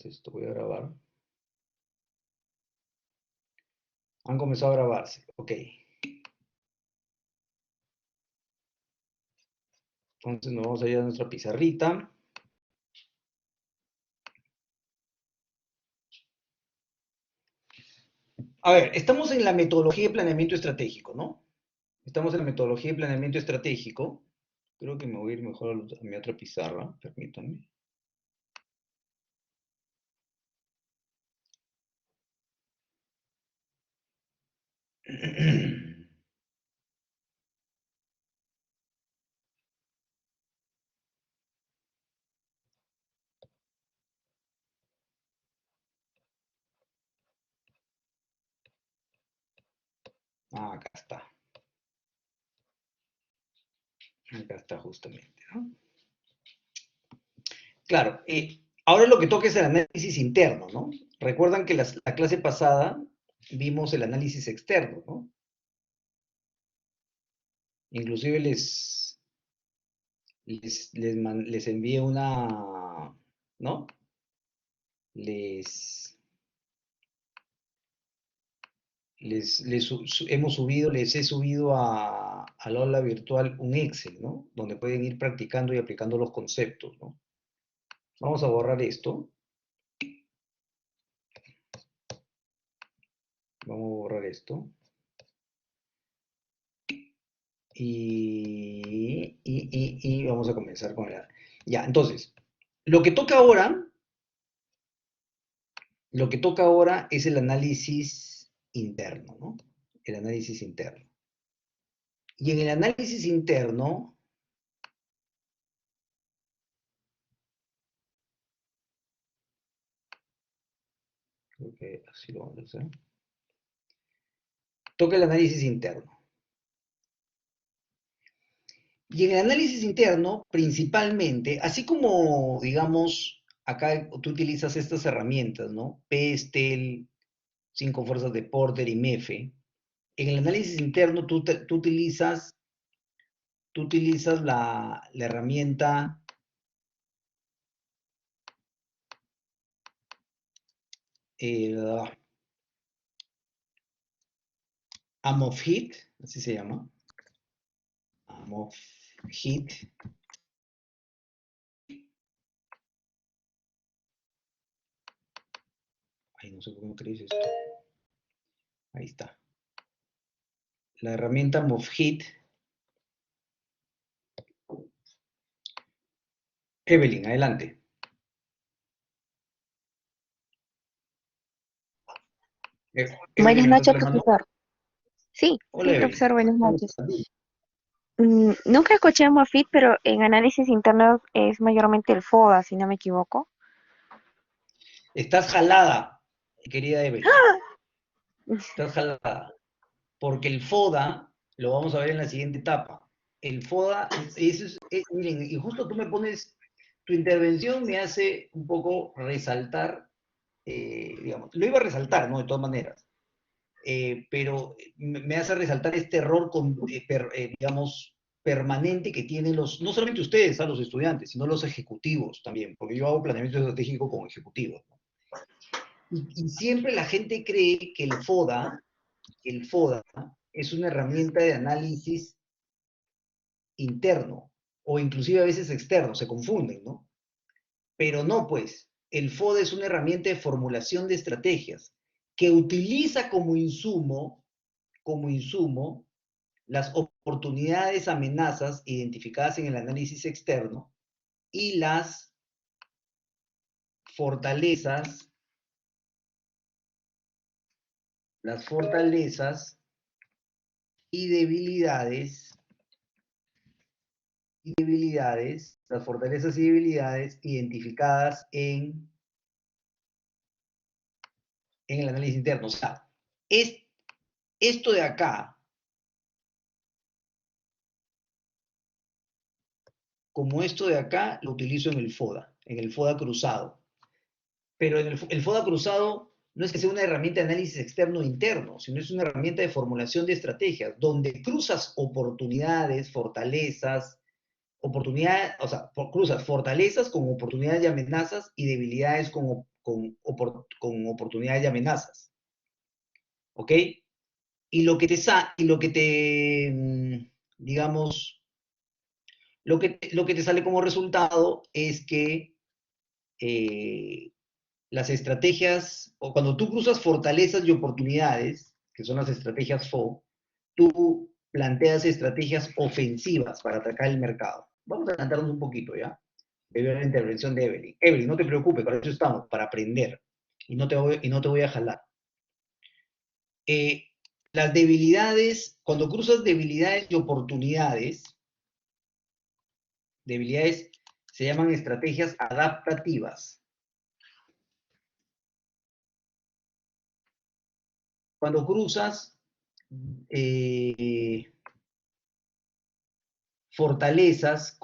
grabarse esto, voy a grabar. Han comenzado a grabarse, ok. Entonces nos vamos a ir a nuestra pizarrita. A ver, estamos en la metodología de planeamiento estratégico, ¿no? Estamos en la metodología de planeamiento estratégico. Creo que me voy a ir mejor a mi otra pizarra, permítanme. Ah, acá está. Acá está justamente, ¿no? Claro, ahora lo que toca es el análisis interno, ¿no? Recuerdan que la clase pasada vimos el análisis externo, ¿no? Inclusive les envié una, ¿no? Les les he subido al aula virtual un Excel, ¿no? Donde pueden ir practicando y aplicando los conceptos, ¿no? Vamos a borrar esto. Vamos a borrar esto. Y vamos a comenzar con el... Ya, entonces, lo que toca ahora es el análisis interno, ¿no? El análisis interno. Y en el análisis interno, creo que así lo vamos a hacer, toca el análisis interno. Y en el análisis interno, principalmente, así como, digamos, acá tú utilizas estas herramientas, ¿no? PESTEL, 5 fuerzas de Porter y MEFE. En el análisis interno tú utilizas la herramienta AMOF-HIT, así se llama. AMOF-HIT. Ay, no sé por qué no crees esto. Ahí está. La herramienta AMOF-HIT. Evelyn, adelante. Buenas Evelyn, noches, levanta la mano. profesor. Sí, Hola, sí, Evelyn. profesor, buenas ¿Cómo noches. estás? Nunca escuché MOFIT, pero en análisis interno es mayormente el FODA, si no me equivoco. Estás jalada, querida Evelyn. Estás jalada. Porque el FODA, lo vamos a ver en la siguiente etapa. El FODA, miren, y justo tú me pones, tu intervención me hace un poco resaltar, digamos, lo iba a resaltar, ¿no? De todas maneras. Pero me hace resaltar este error, digamos, permanente que tienen no solamente ustedes, los estudiantes, sino los ejecutivos también, porque yo hago planeamiento estratégico con ejecutivos, ¿no? Y siempre la gente cree que el FODA es una herramienta de análisis interno, o inclusive a veces externo, se confunden, ¿no? Pero no, pues, el FODA es una herramienta de formulación de estrategias que utiliza como insumo, las oportunidades, amenazas identificadas en el análisis externo y las fortalezas, y las fortalezas y debilidades identificadas en el análisis interno. O sea, esto de acá, como esto de acá, lo utilizo en el FODA cruzado. Pero el FODA cruzado no es que sea una herramienta de análisis externo e interno, sino es una herramienta de formulación de estrategias, donde cruzas oportunidades, fortalezas, o sea, cruzas fortalezas con oportunidades y amenazas y debilidades con oportunidades y amenazas. ¿Ok? Y lo que te, digamos, lo que te sale como resultado es que las estrategias, o cuando tú cruzas fortalezas y oportunidades, que son las estrategias FO, tú planteas estrategias ofensivas para atacar el mercado. Vamos a adelantarnos un poquito, ¿ya? De ver la intervención de Evelyn. Evelyn, no te preocupes, para eso estamos, para aprender. Y no te voy a jalar. Eh, las debilidades, cuando cruzas debilidades y debilidades se llaman estrategias adaptativas. Cuando cruzas eh, fortalezas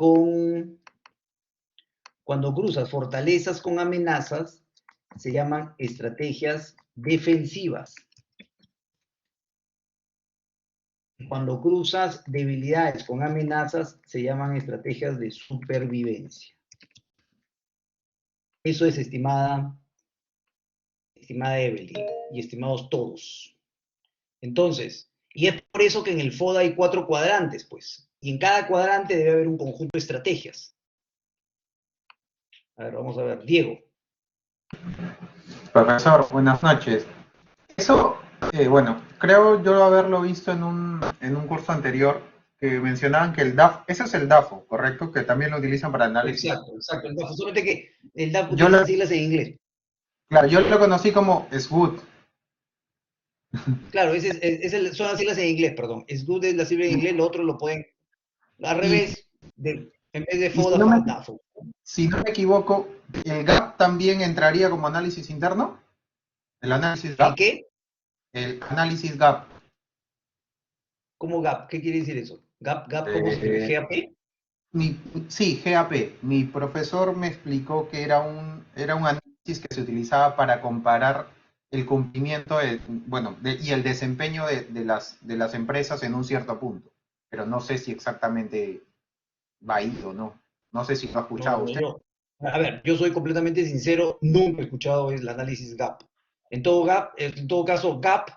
cuando cruzas fortalezas con amenazas, se llaman estrategias defensivas. Cuando cruzas debilidades con amenazas, se llaman estrategias de supervivencia. Eso es, estimada Evelyn y estimados todos. Entonces, y es por eso que en el FODA hay 4 cuadrantes, pues. Y en cada cuadrante debe haber un conjunto de estrategias. A ver, vamos a ver. Diego. Profesor, buenas noches. Eso, bueno, creo yo haberlo visto en un curso anterior que mencionaban que el DAF, ese es el DAFO, ¿correcto? Que también lo utilizan para análisis. Exacto, exacto. El DAF, solamente que el DAF Yo utiliza lo, siglas en inglés. claro, yo lo conocí como SWOT. Claro, son las siglas en inglés, perdón. Es good es la sigla en inglés, lo otro lo pueden al Y, revés, en vez de y FODA, DAFO. si no me equivoco, ¿el GAP también entraría como análisis interno? ¿El análisis ¿El GAP? qué? El análisis GAP. ¿Cómo GAP? ¿Qué quiere decir eso? ¿GAP cómo se escribe? Eh, ¿GAP? sí, GAP. Mi profesor me explicó que era un análisis que se utilizaba para comparar el cumplimiento y el desempeño de las empresas en un cierto punto. Pero no sé si exactamente va ahí o no. No sé si lo ha No, escuchado no, usted. a ver, yo soy completamente sincero, nunca he escuchado el análisis GAP. En todo caso, GAP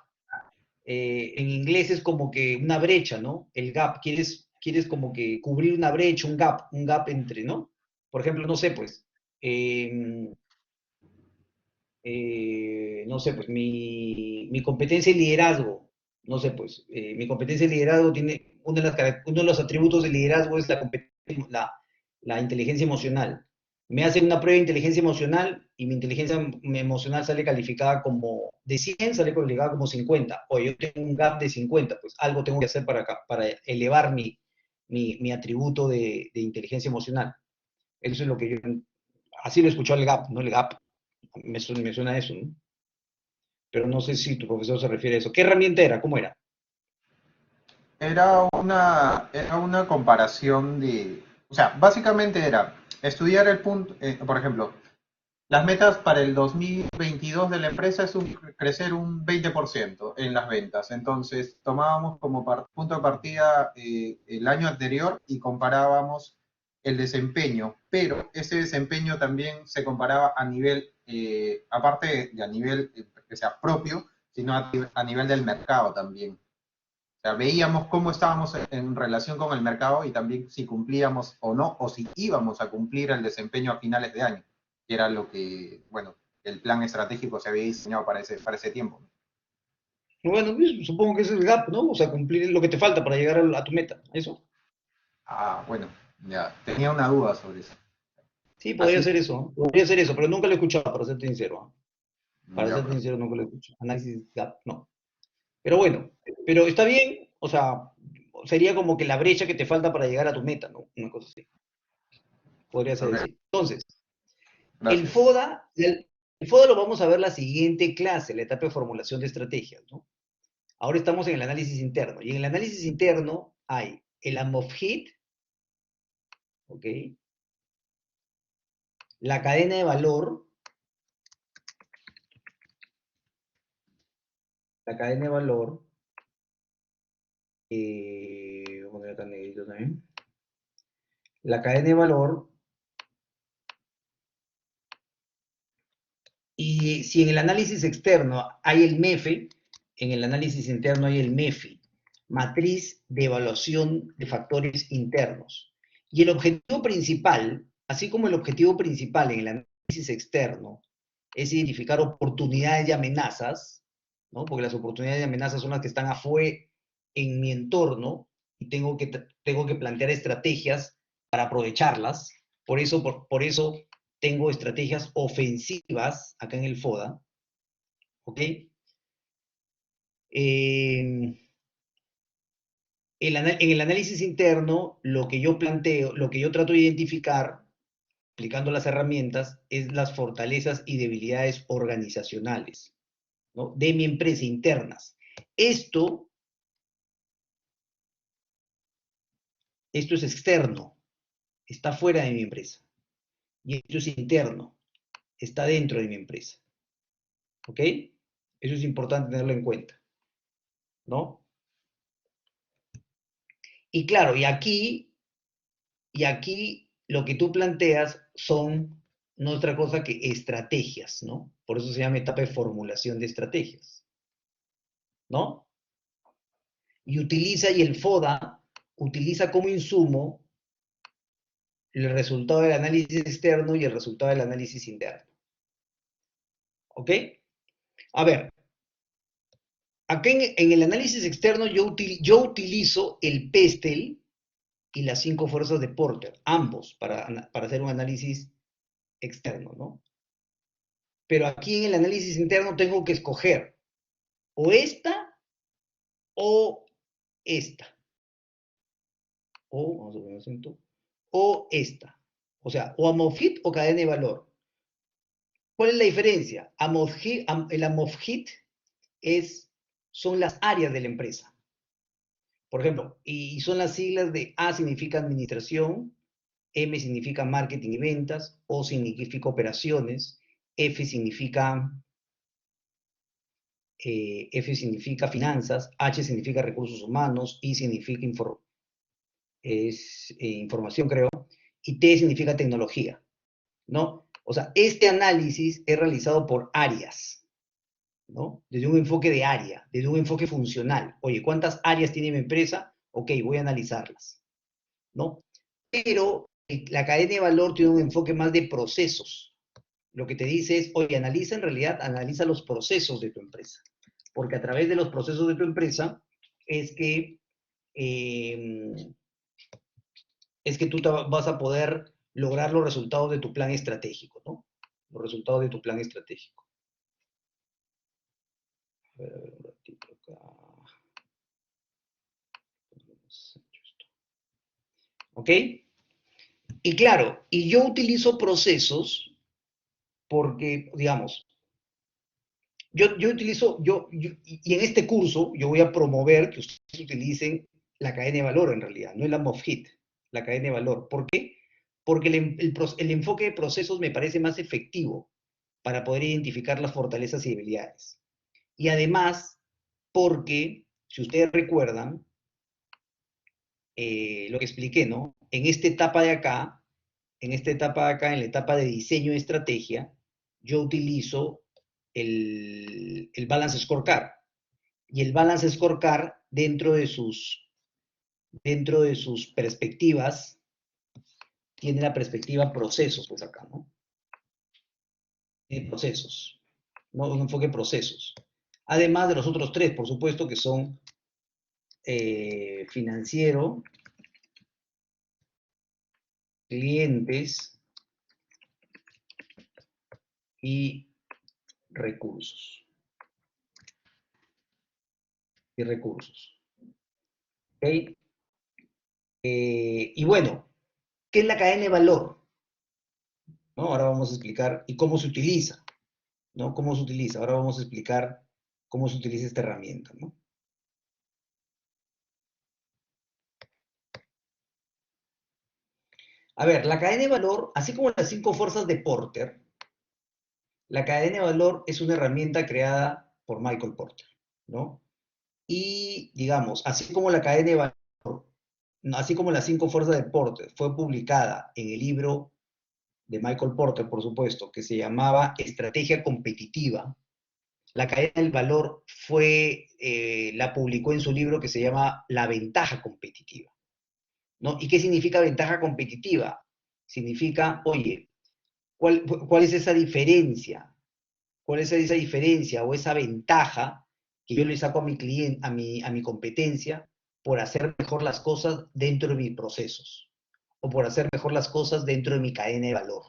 en inglés es como que una brecha, ¿no? El gap, quieres como que cubrir una brecha, un gap entre, ¿no? Por ejemplo, no sé, pues, eh, no sé, pues mi competencia y liderazgo, no sé, pues, mi competencia y liderazgo tiene, uno de los atributos de liderazgo es la inteligencia emocional. Me hacen una prueba de inteligencia emocional y mi inteligencia emocional sale calificada como, de 100 sale calificada como 50. O yo tengo un gap de 50, pues algo tengo que hacer para elevar mi atributo de inteligencia emocional. Eso es lo que yo, así lo escuchó el gap, ¿no? El gap. Me suena a eso, ¿no? Pero no sé si tu profesor se refiere a eso. ¿Qué herramienta era? ¿Cómo era? Era una comparación o sea, básicamente era estudiar el punto, por ejemplo, las metas para el 2022 de la empresa es crecer un 20% en las ventas. Entonces, tomábamos como punto de partida el año anterior y comparábamos el desempeño, pero ese desempeño también se comparaba a nivel, aparte de a nivel que sea propio, sino a nivel del mercado también. O sea, veíamos cómo estábamos en relación con el mercado y también si cumplíamos o no, o si íbamos a cumplir el desempeño a finales de año, que era lo que, bueno, el plan estratégico se había diseñado para ese tiempo. Bueno, pues, supongo que ese es el gap, ¿no? O sea, cumplir lo que te falta para llegar a tu meta. ¿Eso? Ah, bueno, ya, tenía una duda sobre eso. Sí, podría Así, ser eso, ¿no? Podría ser eso, pero nunca lo he escuchado, para serte sincero, ¿no? Para ya, serte profe. sincero, nunca lo he escuchado. Análisis gap, no. Pero bueno, pero está bien, o sea, sería como que la brecha que te falta para llegar a tu meta, ¿no? Una cosa así. Podría ser Ok, así. Entonces, el gracias. FODA, el FODA lo vamos a ver la siguiente clase, la etapa de formulación de estrategias, ¿no? Ahora estamos en el análisis interno. Y en el análisis interno hay el AMOF-HIT, ¿ok? La cadena de valor, la cadena de valor, vamos a poner acá negrito también. La cadena de valor Y si en el análisis externo hay el MEFE, en el análisis interno hay el MEFI, matriz de evaluación de factores internos. Y el objetivo principal, así como el objetivo principal en el análisis externo, es identificar oportunidades y amenazas, ¿no? Porque las oportunidades y amenazas son las que están afuera en mi entorno y tengo que plantear estrategias para aprovecharlas. Por eso tengo estrategias ofensivas acá en el FODA, ¿ok? En el análisis interno, lo que yo planteo, lo que yo trato de identificar, aplicando las herramientas, es las fortalezas y debilidades organizacionales, ¿no? De mi empresa internas. Esto es externo, está fuera de mi empresa. Y esto es interno, está dentro de mi empresa. ¿Ok? Eso es importante tenerlo en cuenta, ¿no? Y claro, y aquí lo que tú planteas son no otra cosa que estrategias, ¿no? Por eso se llama etapa de formulación de estrategias, ¿no? Y el FODA utiliza como insumo el resultado del análisis externo y el resultado del análisis interno. ¿Ok? A ver, acá en el análisis externo yo utilizo el PESTEL y las 5 fuerzas de Porter, ambos, para hacer un análisis externo, ¿no? Pero aquí en el análisis interno tengo que escoger o esta o esta. O, vamos a poner acento, o esta. O sea, o AMOFIT o cadena de valor. ¿Cuál es la diferencia? El AMOFIT son las áreas de la empresa. Por ejemplo, y son las siglas de A significa administración, M significa marketing y ventas, O significa operaciones, F significa finanzas, H significa recursos humanos, I significa información, creo, y T significa tecnología, ¿no? O sea, este análisis es realizado por áreas, ¿no? Desde un enfoque de área, desde un enfoque funcional. Oye, ¿cuántas áreas tiene mi empresa? Ok, voy a analizarlas, ¿no? Pero la cadena de valor tiene un enfoque más de procesos. Lo que te dice es, oye, analiza los procesos de tu empresa. Porque a través de los procesos de tu empresa es que, eh, tú vas a poder lograr los resultados de tu plan estratégico, ¿no? Los resultados de tu plan estratégico. A ver, un ratito acá. ¿Ok? Y claro, y yo utilizo procesos porque, digamos, yo utilizo, y en este curso yo voy a promover que ustedes utilicen la cadena de valor en realidad, no el AMOFIT, la cadena de valor. ¿Por qué? Porque el enfoque de procesos me parece más efectivo para poder identificar las fortalezas y debilidades. Y además, porque, si ustedes recuerdan, lo que expliqué, ¿no? En esta etapa de acá, en la etapa de diseño de estrategia, yo utilizo el Balance Scorecard. Y el Balance Scorecard, dentro de sus perspectivas, tiene la perspectiva procesos, pues acá, ¿no? Tiene procesos, ¿no? Un enfoque procesos. Además de los otros tres, por supuesto, que son financiero, clientes y recursos. ¿Ok? Y bueno, ¿qué es la cadena de valor? ¿No? Ahora vamos a explicar y cómo se utiliza, ¿no? ¿Cómo se utiliza? Ahora vamos a explicar cómo se utiliza esta herramienta, ¿no? A ver, la cadena de valor, así como las 5 fuerzas de Porter, la cadena de valor es una herramienta creada por Michael Porter, ¿no? Y, digamos, así como la cadena de valor, así como las 5 fuerzas de Porter fue publicada en el libro de Michael Porter, por supuesto, que se llamaba Estrategia Competitiva. La cadena del valor la publicó en su libro que se llama La Ventaja Competitiva, ¿no? ¿Y qué significa ventaja competitiva? Significa, oye, ¿cuál es esa diferencia? ¿Cuál es esa diferencia o esa ventaja que yo le saco a mi cliente, a mi competencia, por hacer mejor las cosas dentro de mis procesos? O por hacer mejor las cosas dentro de mi cadena de valor.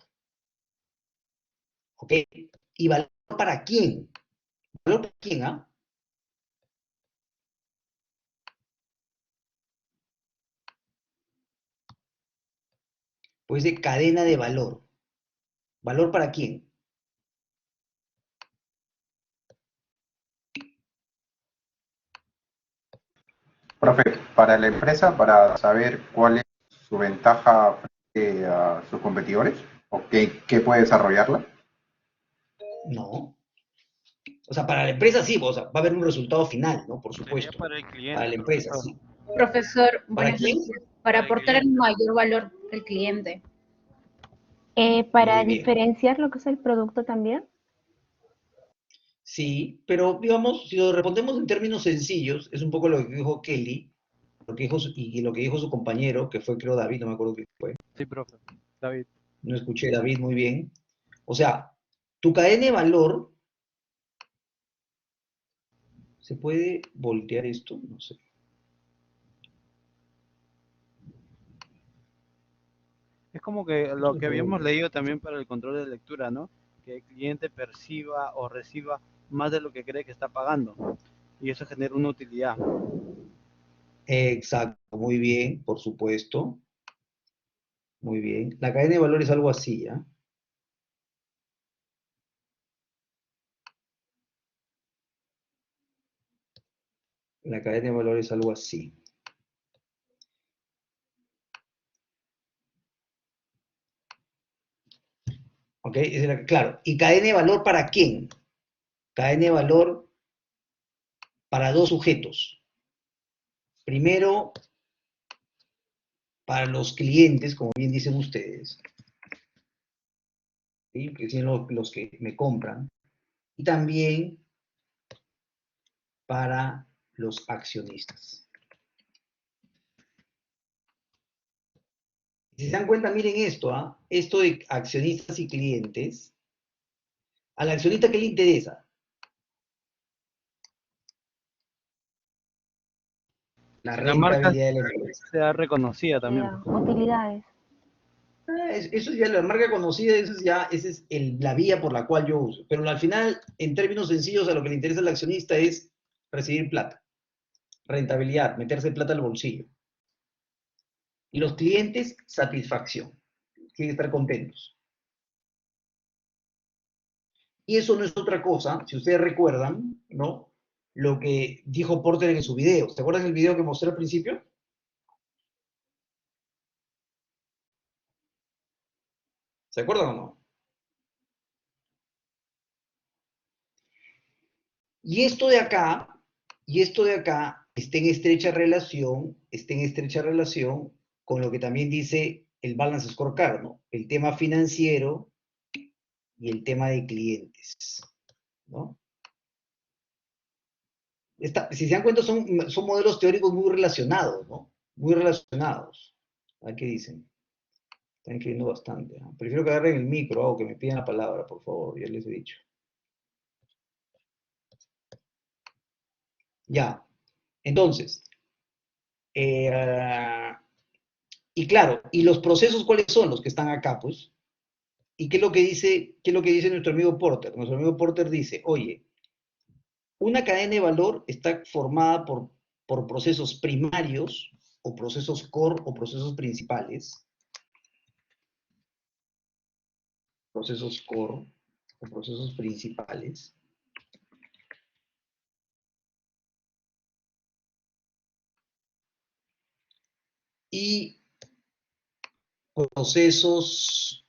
¿Ok? ¿Y valor para quién? ¿Valor para quién, ah? Pues de cadena de valor. ¿Valor para quién? Profe, para la empresa, para saber cuál es su ventaja frente a sus competidores o qué puede desarrollarla. No. O sea, para la empresa sí, o sea, va a haber un resultado final, ¿no? Por Sería supuesto. para el Para cliente, la empresa, profesor. sí. Profesor, ¿Para buenas quién? noches. Para Para el aportar el cliente. mayor valor al cliente. Para Muy bien. diferenciar lo que es el producto también. Sí, pero digamos, si lo respondemos en términos sencillos, es un poco lo que dijo Kelly, lo que dijo y lo que dijo su compañero, que fue creo David, no me acuerdo quién fue, Sí, profe. David. no escuché David muy bien. O sea, tu cadena de valor, ¿se puede voltear esto? No sé. Es como que Esto lo se que puede habíamos voltear. leído también para el control de lectura, ¿no? Que el cliente perciba o reciba más de lo que cree que está pagando. Y eso genera una utilidad. Exacto, muy bien, por supuesto. Muy bien. La cadena de valor es algo así, ¿ya? La cadena de valor es algo así. ¿Ok? Claro. ¿Y cadena de valor para quién? Cadena de valor para dos sujetos. Primero, para los clientes, como bien dicen ustedes, ¿sí? Que son los que me compran. Y también para los accionistas. Si se dan cuenta, miren esto, ¿ah? Esto de accionistas y clientes. Al accionista, ¿qué le interesa? La Que la marca rentabilidad de la empresa. sea reconocida también. Utilidades. Eso ya la marca conocida, esa es la vía por la cual yo uso. Pero al final, en términos sencillos, a lo que le interesa al accionista es recibir plata, rentabilidad, meterse plata al bolsillo. Y los clientes, satisfacción. Tienen que estar contentos. Y eso no es otra cosa, si ustedes recuerdan, ¿no? Lo que dijo Porter en su video. ¿Se acuerdan el video que mostré al principio? ¿Se acuerdan o no? Y esto de acá, está en estrecha relación con lo que también dice el Balance Scorecard, ¿no? El tema financiero y el tema de clientes, ¿no? Si se dan cuenta, son modelos teóricos muy relacionados, ¿no? Muy relacionados. A ver qué dicen. Están escribiendo bastante, ¿no? Prefiero que agarren el micro o que me pidan la palabra, por favor, ya les he dicho. Ya, entonces, eh, y claro, ¿y los procesos cuáles son los que están acá, pues? ¿Y qué es lo que dice nuestro amigo Porter? Nuestro amigo Porter dice, oye, una cadena de valor está formada por procesos primarios o procesos core o procesos principales, procesos core o procesos principales, y procesos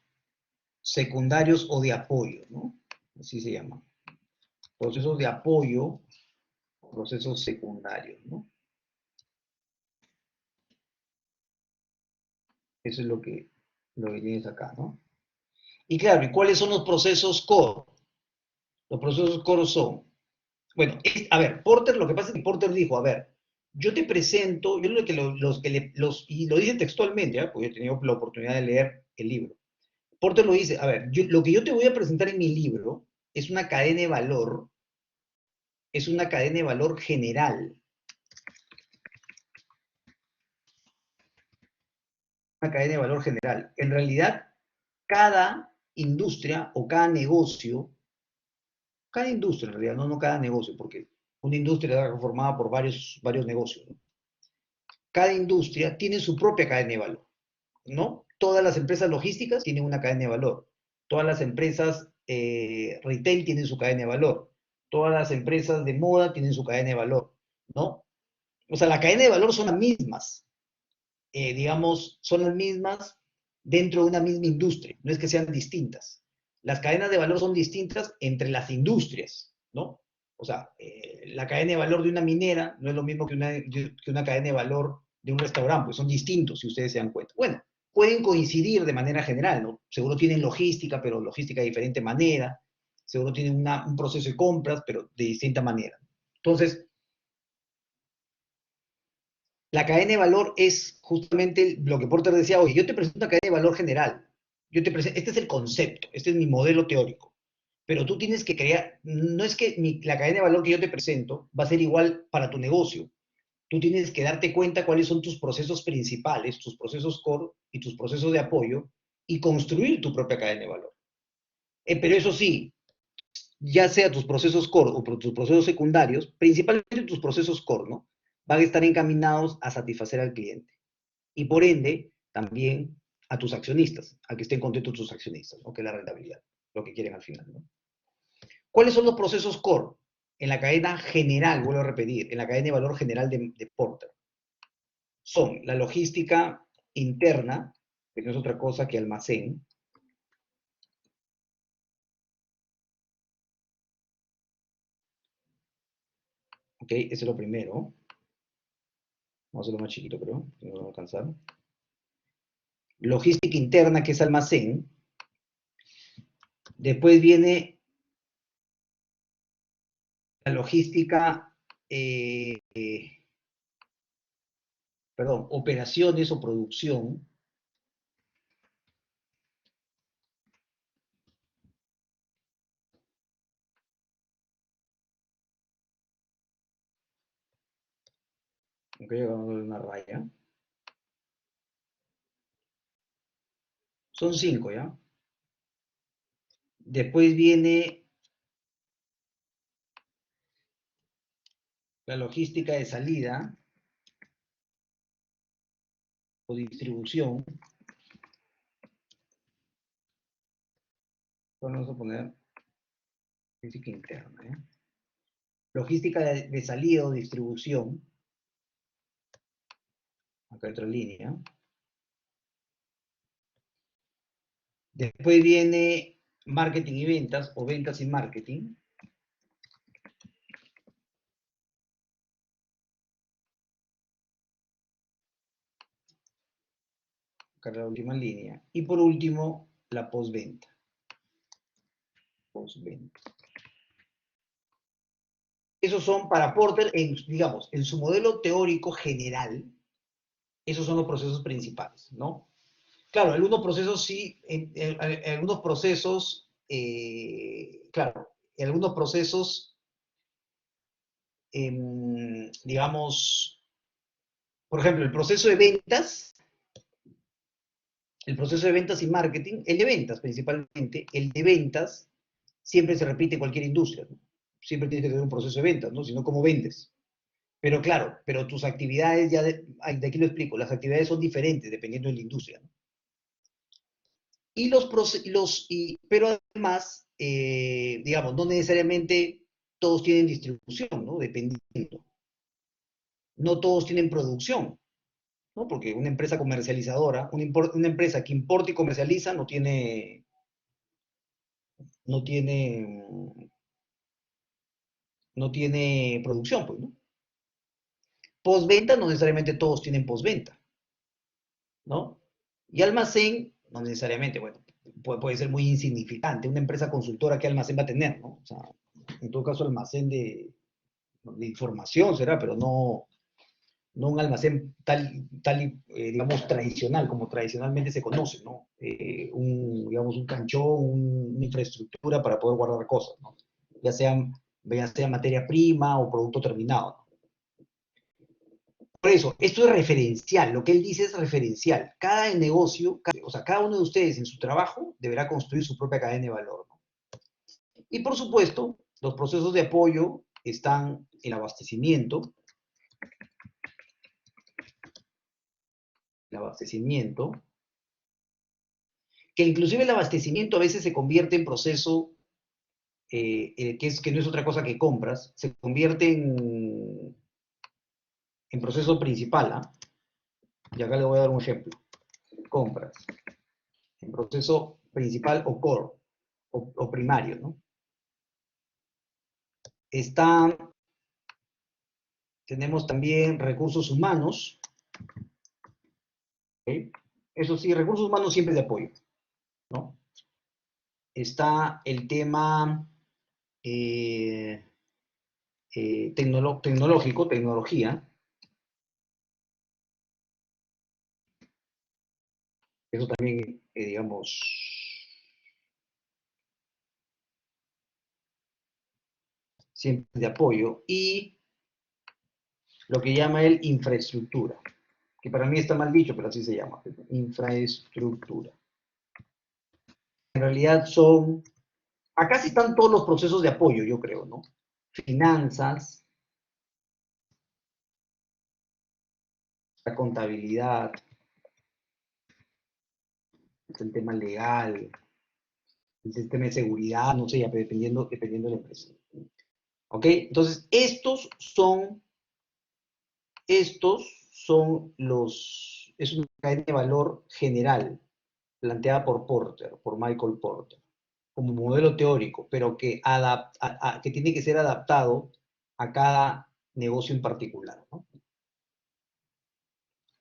secundarios o de apoyo, ¿no? Así se llama. Procesos de apoyo, procesos secundarios, ¿no? Eso es lo que tienes acá, ¿no? Y claro, ¿y cuáles son los procesos core? Los procesos core son, bueno, a ver, Porter, lo que pasa es que Porter dijo, a ver, yo te presento, yo lo que y lo dice textualmente, ¿eh? Porque he tenido la oportunidad de leer el libro. Porter lo dice, a ver, lo que yo te voy a presentar en mi libro es una cadena de valor, general, una cadena de valor general. En realidad, cada industria o cada industria en realidad, no cada negocio, porque una industria está formada por varios negocios, ¿no? Cada industria tiene su propia cadena de valor, ¿no? Todas las empresas logísticas tienen una cadena de valor. Todas las empresas retail tienen su cadena de valor. Todas las empresas de moda tienen su cadena de valor, ¿no? O sea, la cadena de valor son las mismas, digamos, son las mismas dentro de una misma industria, no es que sean distintas. Las cadenas de valor son distintas entre las industrias, ¿no? O sea, la cadena de valor de una minera no es lo mismo que una cadena de valor de un restaurante, pues son distintos, si ustedes se dan cuenta. Bueno, pueden coincidir de manera general, ¿no? Seguro tienen logística, pero logística de diferente manera. Seguro tienen un proceso de compras, pero de distinta manera. Entonces, la cadena de valor es justamente lo que Porter decía, oye, yo te presento una cadena de valor general. Este es el concepto, este es mi modelo teórico. Pero tú tienes que crear, no es que la cadena de valor que yo te presento va a ser igual para tu negocio. Tú tienes que darte cuenta cuáles son tus procesos principales, tus procesos core y tus procesos de apoyo y construir tu propia cadena de valor. Pero eso sí, ya sea tus procesos core o tus procesos secundarios, principalmente tus procesos core, ¿no? Van a estar encaminados a satisfacer al cliente. Y por ende, también a tus accionistas, a que estén contentos tus accionistas, ¿no? Que es la rentabilidad, lo que quieren al final, ¿no? ¿Cuáles son los procesos core? En la cadena general, vuelvo a repetir, en la cadena de valor general de Porter. Son la logística interna, que no es otra cosa que almacén. Ok, ese es lo primero. Vamos a hacerlo más chiquito, creo, si no lo voy a alcanzar. Logística interna, que es almacén. Después viene la logística, operaciones o producción. Ok, vamos a ver una raya. Son 5, ¿ya? Después viene la logística de salida o distribución. Vamos a poner logística interna, ¿eh? Logística de salida o distribución. Acá hay otra línea. Después viene marketing y ventas, o ventas y marketing. Acá la última línea. Y por último, la postventa. Postventa. Esos son para Porter, digamos, en su modelo teórico general, esos son los procesos principales, ¿no? Claro, algunos procesos sí, algunos procesos, claro, en algunos procesos, digamos, por ejemplo, el proceso de ventas y marketing, el de ventas principalmente, el de ventas siempre se repite en cualquier industria, ¿no? Siempre tienes que tener un proceso de ventas, ¿no? Si no, ¿cómo vendes? Pero claro, pero tus actividades, de aquí lo explico, las actividades son diferentes dependiendo de la industria, ¿no? Pero además, digamos, no necesariamente todos tienen distribución, ¿no? Dependiendo. No todos tienen producción, ¿no? Porque una empresa comercializadora, una empresa que importa y comercializa no tiene, no tiene producción, pues, ¿no? Postventa, no necesariamente todos tienen postventa, ¿no? Y almacén, no necesariamente, bueno, puede ser muy insignificante. Una empresa consultora, ¿qué almacén va a tener, no? O sea, en todo caso, almacén de información será, pero no un almacén digamos, tradicional, como tradicionalmente se conoce, ¿no? Digamos, un canchón, una infraestructura para poder guardar cosas, ¿no? Ya sea materia prima o producto terminado. Por eso, esto es referencial, lo que él dice es referencial. Cada negocio, o sea, cada uno de ustedes en su trabajo deberá construir su propia cadena de valor, ¿no? Y por supuesto, los procesos de apoyo están el abastecimiento, que inclusive el abastecimiento a veces se convierte en proceso, que no es otra cosa que compras, se convierte en proceso principal, ¿ah? Y acá le voy a dar un ejemplo. Compras, en proceso principal o core, o primario, ¿no? Tenemos también recursos humanos, ¿ok? Eso sí, recursos humanos siempre de apoyo, ¿no? Está el tema tecnológico, tecnología. Eso también, digamos, siempre de apoyo. Y lo que llama él infraestructura, que para mí está mal dicho, pero así se llama, infraestructura. En realidad acá sí están todos los procesos de apoyo, yo creo, ¿no? Finanzas, la contabilidad, el tema legal, el sistema de seguridad, no sé, ya dependiendo de la empresa. ¿Ok? Entonces, es una cadena de valor general, planteada por Porter, por Michael Porter, como modelo teórico, pero que tiene que ser adaptado a cada negocio en particular, ¿no?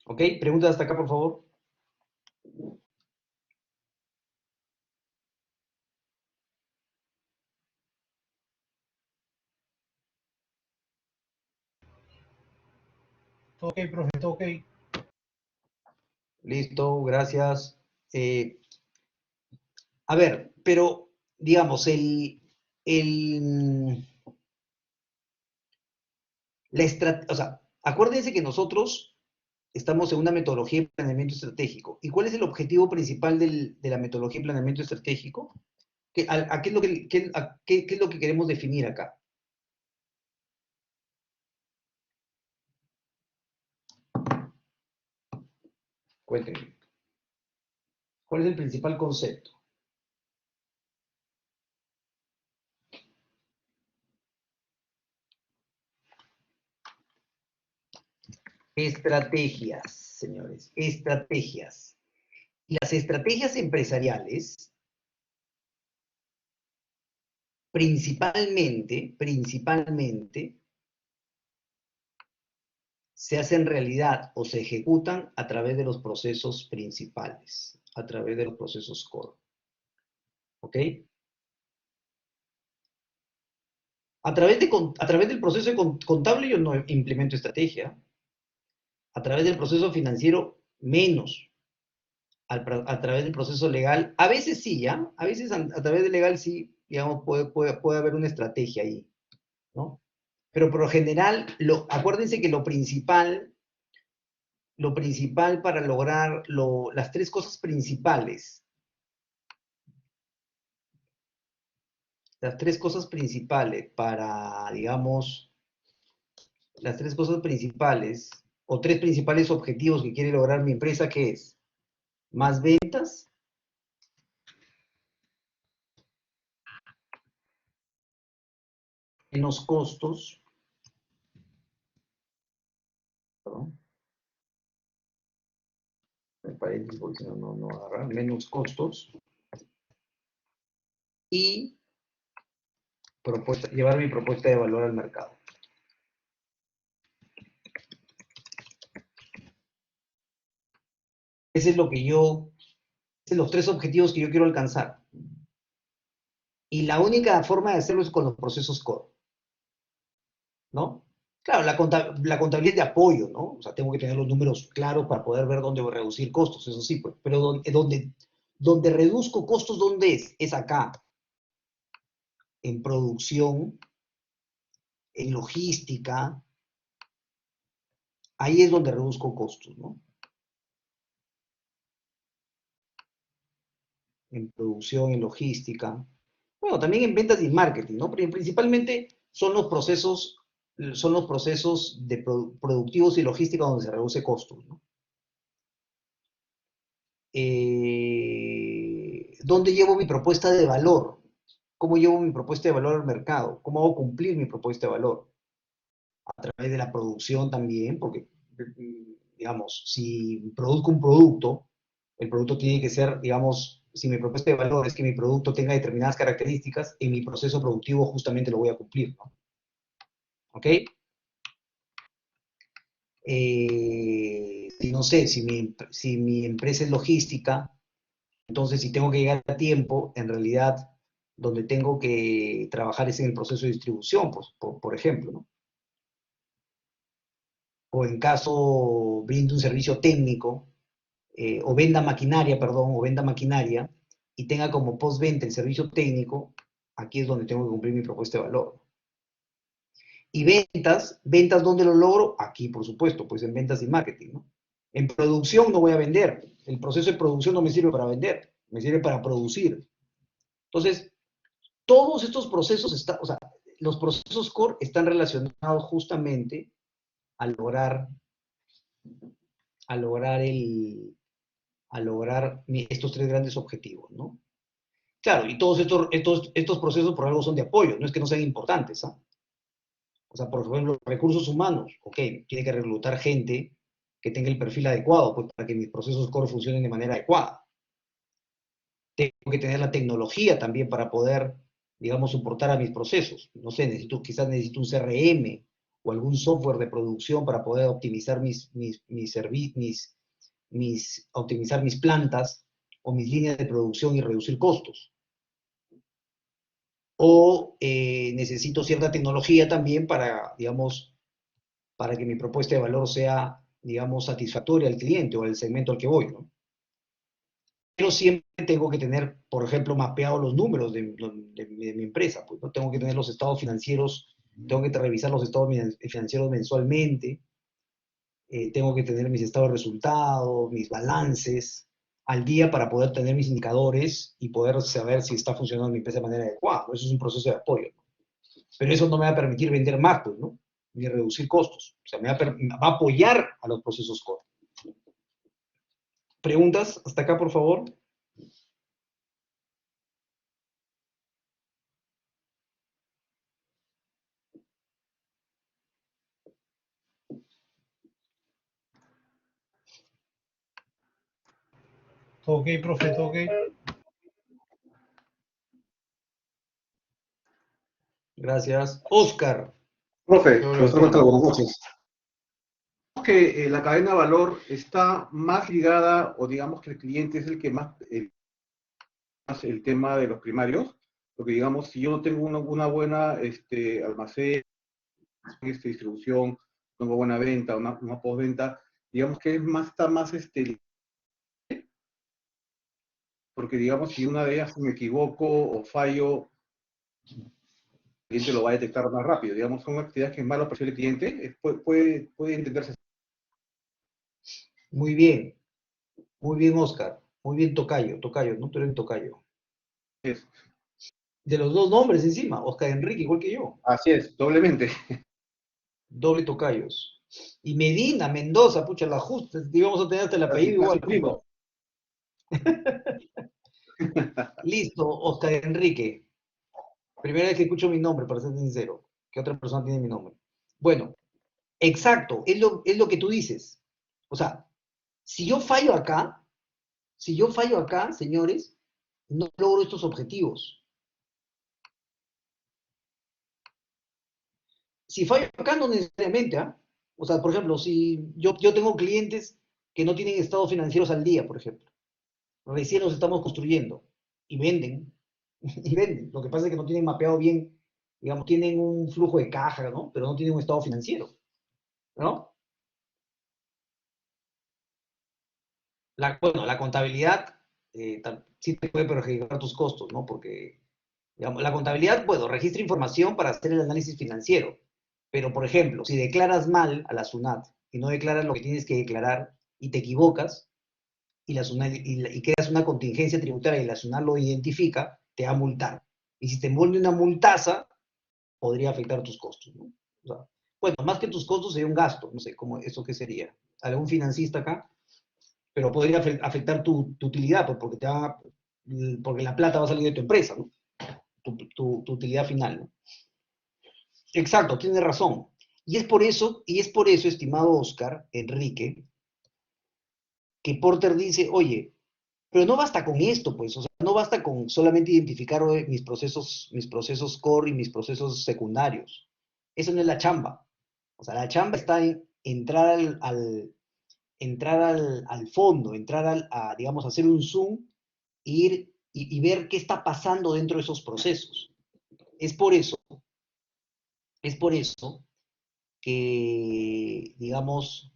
¿Ok? Preguntas hasta acá, por favor. Todo ok, profe, todo ok. Listo, gracias. A ver, pero digamos, o sea, acuérdense que nosotros estamos en una metodología de planeamiento estratégico. ¿Y cuál es el objetivo principal de la metodología de planeamiento estratégico? ¿Qué es lo qué es lo que queremos definir acá? Cuéntenme. ¿Cuál es el principal concepto? Estrategias, señores, estrategias. Y las estrategias empresariales, principalmente, se hacen realidad o se ejecutan a través de los procesos principales, a través de los procesos core. ¿Ok? A través del proceso contable yo no implemento estrategia. A través del proceso financiero, menos. A través del proceso legal, a veces sí, ¿ya? A veces a través del legal sí, digamos, puede haber una estrategia ahí, ¿no? Pero por lo general, acuérdense que lo principal para lograr las tres cosas principales, digamos, las tres cosas principales, o tres principales objetivos que quiere lograr mi empresa, ¿qué es? Más ventas, menos costos, perdón, paréntesis porque si no agarra, menos costos, y llevar mi propuesta de valor al mercado. Eso es lo que yo los tres objetivos que yo quiero alcanzar. Y la única forma de hacerlo es con los procesos core, ¿no? Claro, la contabilidad es de apoyo, ¿no? O sea, tengo que tener los números claros para poder ver dónde voy a reducir costos, eso sí, pues, pero donde reduzco costos, ¿dónde es? Es acá, en producción, en logística, ahí es donde reduzco costos, ¿no? En producción, en logística. Bueno, también en ventas y marketing, ¿no? Pero principalmente son los procesos de productivos y logística donde se reduce costos, ¿no? ¿Dónde llevo mi propuesta de valor? ¿Cómo llevo mi propuesta de valor al mercado? ¿Cómo hago cumplir mi propuesta de valor? A través de la producción también, porque, digamos, si produzco un producto, el producto tiene que ser, digamos, si mi propuesta de valor es que mi producto tenga determinadas características, en mi proceso productivo justamente lo voy a cumplir, ¿no? ¿Ok? Si no sé, si mi empresa es logística, entonces si tengo que llegar a tiempo, en realidad donde tengo que trabajar es en el proceso de distribución, pues, por ejemplo, ¿no? O en caso brinde un servicio técnico, o venda maquinaria, perdón, o venda maquinaria, y tenga como postventa el servicio técnico, aquí es donde tengo que cumplir mi propuesta de valor. Y ventas, ¿dónde lo logro? Aquí, por supuesto, pues en ventas y marketing, ¿no? En producción no voy a vender. El proceso de producción no me sirve para vender, me sirve para producir. Entonces, todos estos procesos, o sea, los procesos core están relacionados justamente a lograr, a lograr, estos tres grandes objetivos, ¿no? Claro, y todos estos procesos por algo son de apoyo, no es que no sean importantes, ¿ah? O sea, por ejemplo, recursos humanos, ok, tiene que reclutar gente que tenga el perfil adecuado, pues para que mis procesos core funcionen de manera adecuada. Tengo que tener la tecnología también para poder, digamos, soportar a mis procesos. No sé, quizás necesito un CRM o algún software de producción para poder optimizar optimizar mis plantas o mis líneas de producción y reducir costos. O necesito cierta tecnología también para, digamos, para que mi propuesta de valor sea, digamos, satisfactoria al cliente o al segmento al que voy, ¿no? Pero siempre tengo que tener, por ejemplo, mapeados los números de mi empresa, pues, ¿no? Tengo que tener los estados financieros, tengo que revisar los estados financieros mensualmente, tengo que tener mis estados de resultados, mis balances al día para poder tener mis indicadores y poder saber si está funcionando mi empresa de manera adecuada. Eso es un proceso de apoyo, ¿no? Pero eso no me va a permitir vender más, pues, ¿no? Ni reducir costos. O sea, va a apoyar a los procesos core. ¿Preguntas hasta acá, por favor? Todo ok, profe, todo ok. Gracias. Oscar. Profe, Todo bien, profesor todo Gonzalo, bien. buenas noches. Que la cadena de valor está más ligada, o digamos que el cliente es el que más el tema de los primarios, porque digamos, si yo no tengo una buena almacén, distribución, tengo buena venta, una postventa, digamos que está más, porque digamos, si una de ellas me equivoco o fallo, el cliente lo va a detectar más rápido. Digamos, son actividades que más lo percibe el cliente, puede entenderse. Muy bien, Oscar. Muy bien, Tocayo, no, tú eres Tocayo. Es, De los dos nombres encima, Oscar Enrique, igual que yo. así es, doblemente. Doble Tocayos. Y Medina, Mendoza, pucha, la justa, íbamos a tener hasta el apellido Casi igual. primo. Listo, Oscar Enrique. Primera vez que escucho mi nombre, para ser sincero. Que otra persona tiene mi nombre. Bueno, exacto, es lo que tú dices. O sea, si yo fallo acá, señores, no logro estos objetivos. Si fallo acá, no necesariamente, ¿ah? O sea, por ejemplo, si yo tengo clientes que no tienen estados financieros al día, por ejemplo. recién los estamos construyendo, y venden, y venden. Lo que pasa es que no tienen mapeado bien, digamos, tienen un flujo de caja, ¿no? Pero no tienen un estado financiero, ¿no? Bueno, la contabilidad sí te puede perjudicar tus costos, ¿no? Porque, digamos, la contabilidad, bueno, registra información para hacer el análisis financiero, pero, por ejemplo, si declaras mal a la SUNAT y no declaras lo que tienes que declarar y te equivocas, y, y creas una contingencia tributaria y la SUNAT lo identifica, te va a multar. Y si te envuelve una multaza, podría afectar tus costos, ¿no? O sea, bueno, más que tus costos sería un gasto, no sé, ¿cómo, eso qué sería? ¿Algún financista acá? Pero podría afectar tu utilidad, pues, porque, porque la plata va a salir de tu empresa, ¿no? Tu utilidad final, ¿no? Exacto, tienes razón. Y es por eso, estimado Oscar, Enrique, que Porter dice, oye, pero no basta con esto, pues, o sea, no basta con solamente identificar mis procesos core y mis procesos secundarios. Eso no es la chamba. O sea, la chamba está en entrar al fondo, entrar digamos, hacer un zoom y ver qué está pasando dentro de esos procesos. Es por eso, es por eso que, digamos,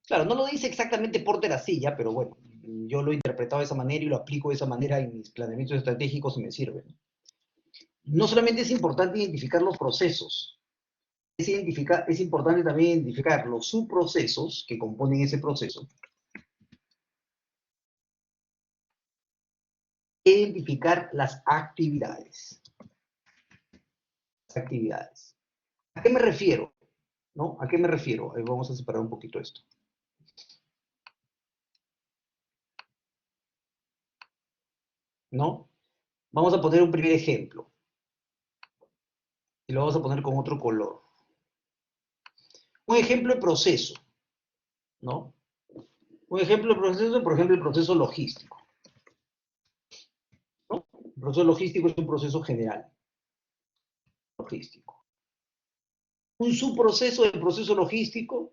claro, no lo dice exactamente Porter así, ya, pero bueno, yo lo he interpretado de esa manera y lo aplico de esa manera en mis planeamientos estratégicos y me sirve. No solamente es importante identificar los procesos, es importante también identificar los subprocesos que componen ese proceso, e identificar las actividades. Actividades. ¿A qué me refiero? ¿No? ¿A qué me refiero? Vamos a separar un poquito esto. ¿No? Vamos a poner un primer ejemplo. Y lo vamos a poner con otro color. Un ejemplo de proceso, ¿no? Un ejemplo de proceso, por ejemplo, el proceso logístico, ¿no? El proceso logístico es un proceso general, logístico. Un subproceso del proceso logístico,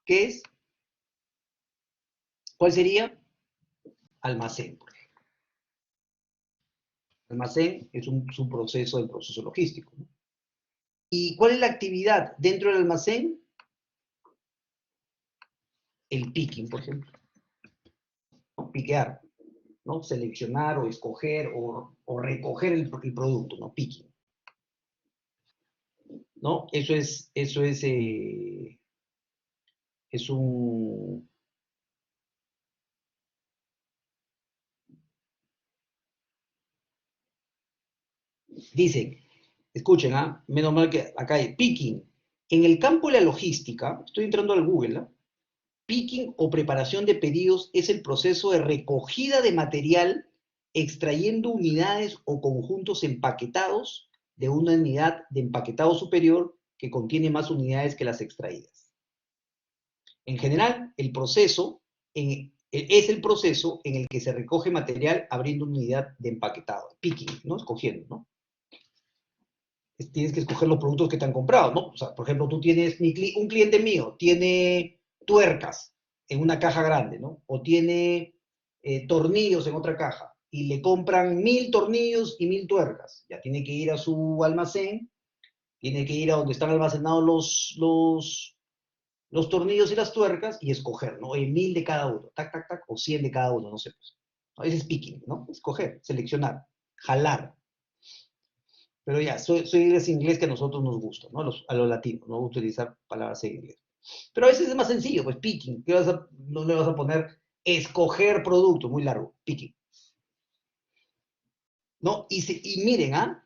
¿qué es? ¿Cuál sería? Almacén, por ejemplo. Almacén es un subproceso del proceso logístico, ¿no? ¿Y cuál es la actividad dentro del almacén? El picking, por ejemplo, ¿no? Piquear, ¿no? Seleccionar o escoger o recoger el producto, ¿no? Picking, ¿no? Es un... Dicen, escuchen, ¿ah? Menos mal que acá hay picking. En el campo de la logística, estoy entrando al Google, ¿ah? Picking o preparación de pedidos es el proceso de recogida de material extrayendo unidades o conjuntos empaquetados de una unidad de empaquetado superior que contiene más unidades que las extraídas. En general, es el proceso en el que se recoge material abriendo una unidad de empaquetado. Picking, ¿no? Escogiendo, ¿no? Tienes que escoger los productos que te han comprado, ¿no? O sea, por ejemplo, tú tienes, un cliente mío tiene tuercas en una caja grande, ¿no? O tiene tornillos en otra caja, y le compran 1000 tornillos y 1000 tuercas. Ya tiene que ir a su almacén, tiene que ir a donde están almacenados los tornillos y las tuercas y escoger, ¿no? 1000 de cada uno, tac, tac, tac, o 100 de cada uno, no sé. Pues. ¿No? Ese es picking, ¿no? Escoger, seleccionar, jalar. Pero ya, soy ese inglés que a nosotros nos gusta, ¿no? A los latinos, no utilizar palabras en inglés. Pero a veces es más sencillo, pues picking. No le vas a poner escoger producto, muy largo, picking. ¿No? Y miren, ¿ah?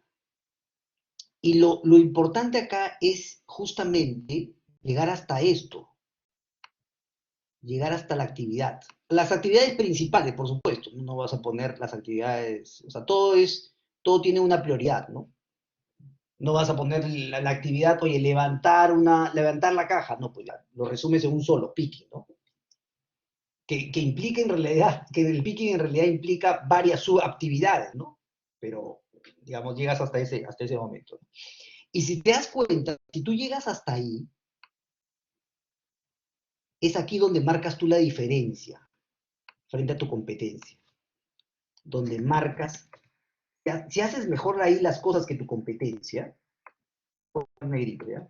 Y lo importante acá es justamente llegar hasta esto, llegar hasta la actividad. Las actividades principales, por supuesto, no vas a poner las actividades, o sea, todo tiene una prioridad, ¿no? No vas a poner la actividad, oye, levantar la caja. No, pues lo resumes en un solo, picking, ¿no? Que implica en realidad, que el picking en realidad implica varias subactividades, ¿no? Pero, digamos, llegas hasta ese momento. Y si te das cuenta, si tú llegas hasta ahí, es aquí donde marcas tú la diferencia. frente a tu competencia, donde marcas, si haces mejor ahí las cosas que tu competencia, negrito, ¿ya?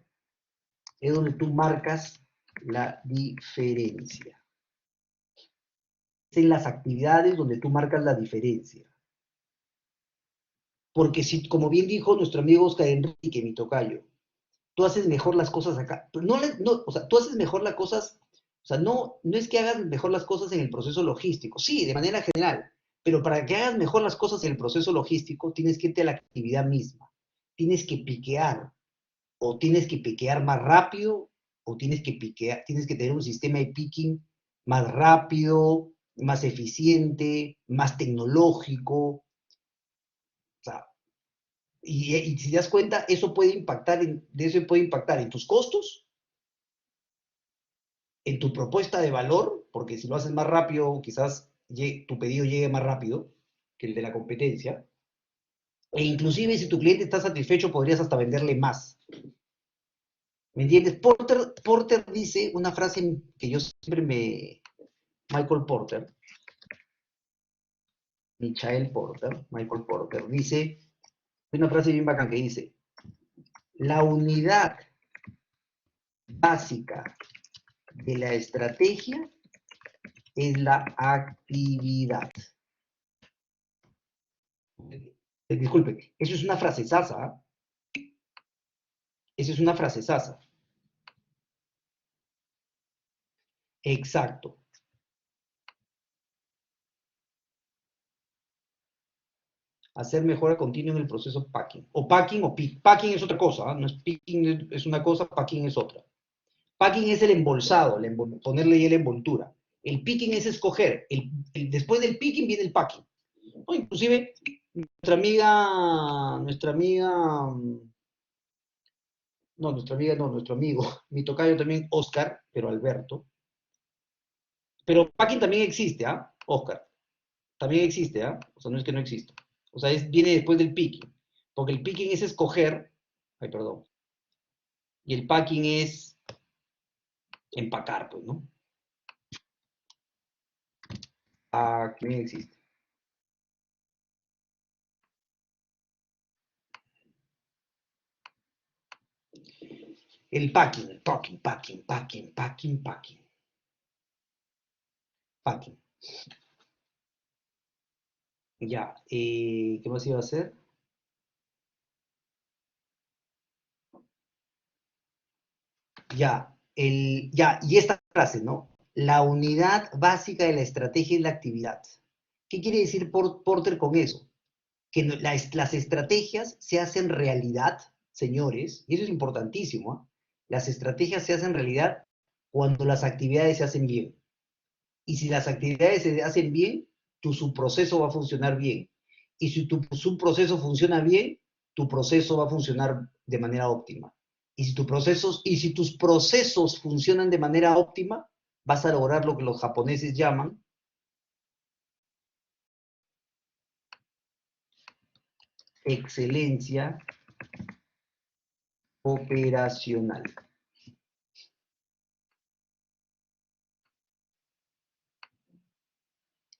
Es donde tú marcas la diferencia. Es en las actividades donde tú marcas la diferencia. Porque si, como bien dijo nuestro amigo Oscar Enrique, mi tocayo, tú haces mejor las cosas acá. Pero o sea, tú haces mejor las cosas, o sea, no es que hagas mejor las cosas en el proceso logístico, sí, de manera general, pero para que hagas mejor las cosas en el proceso logístico, tienes que irte a la actividad misma. Tienes que piquear, o tienes que piquear más rápido, o tienes que tener un sistema de picking más rápido, más eficiente, más tecnológico. O sea, y si te das cuenta, eso puede impactar en tus costos, en tu propuesta de valor, porque si lo haces más rápido, quizás tu pedido llegue más rápido que el de la competencia, e inclusive si tu cliente está satisfecho, podrías hasta venderle más. ¿Me entiendes? Porter dice una frase que yo siempre Michael Porter, Michael Porter, dice una frase bien bacán que dice, la unidad básica de la estrategia es la actividad. Disculpe, eso es una frase sasa. Eso es una frase sasa. Exacto. Hacer mejora continua en el proceso packing. O packing o pick. Packing es otra cosa, ¿eh? No es picking, es una cosa, packing es otra. Packing es el embolsado, ponerle ahí la envoltura. El picking es escoger. Después del picking viene el packing. O inclusive, nuestra amiga, nuestro amigo, mi tocayo también, Oscar, pero Alberto. Pero packing también existe, ¿ah? Oscar. También existe, ¿ah? O sea, no es que no exista. O sea, viene después del picking. Porque el picking es escoger. Ay, perdón. Y el packing es empacar, pues, ¿no? Ah, también existe. El packing. Packing. Ya, ¿qué más iba a hacer? Ya, y esta frase, ¿no? La unidad básica de la estrategia es la actividad. ¿Qué quiere decir Porter con eso? Que las estrategias se hacen realidad, señores, y eso es importantísimo, ¿eh? Las estrategias se hacen realidad cuando las actividades se hacen bien. Y si las actividades se hacen bien, tu subproceso va a funcionar bien. Y si tu subproceso funciona bien, tu proceso va a funcionar de manera óptima. Y si tus procesos funcionan de manera óptima, vas a lograr lo que los japoneses llaman excelencia operacional.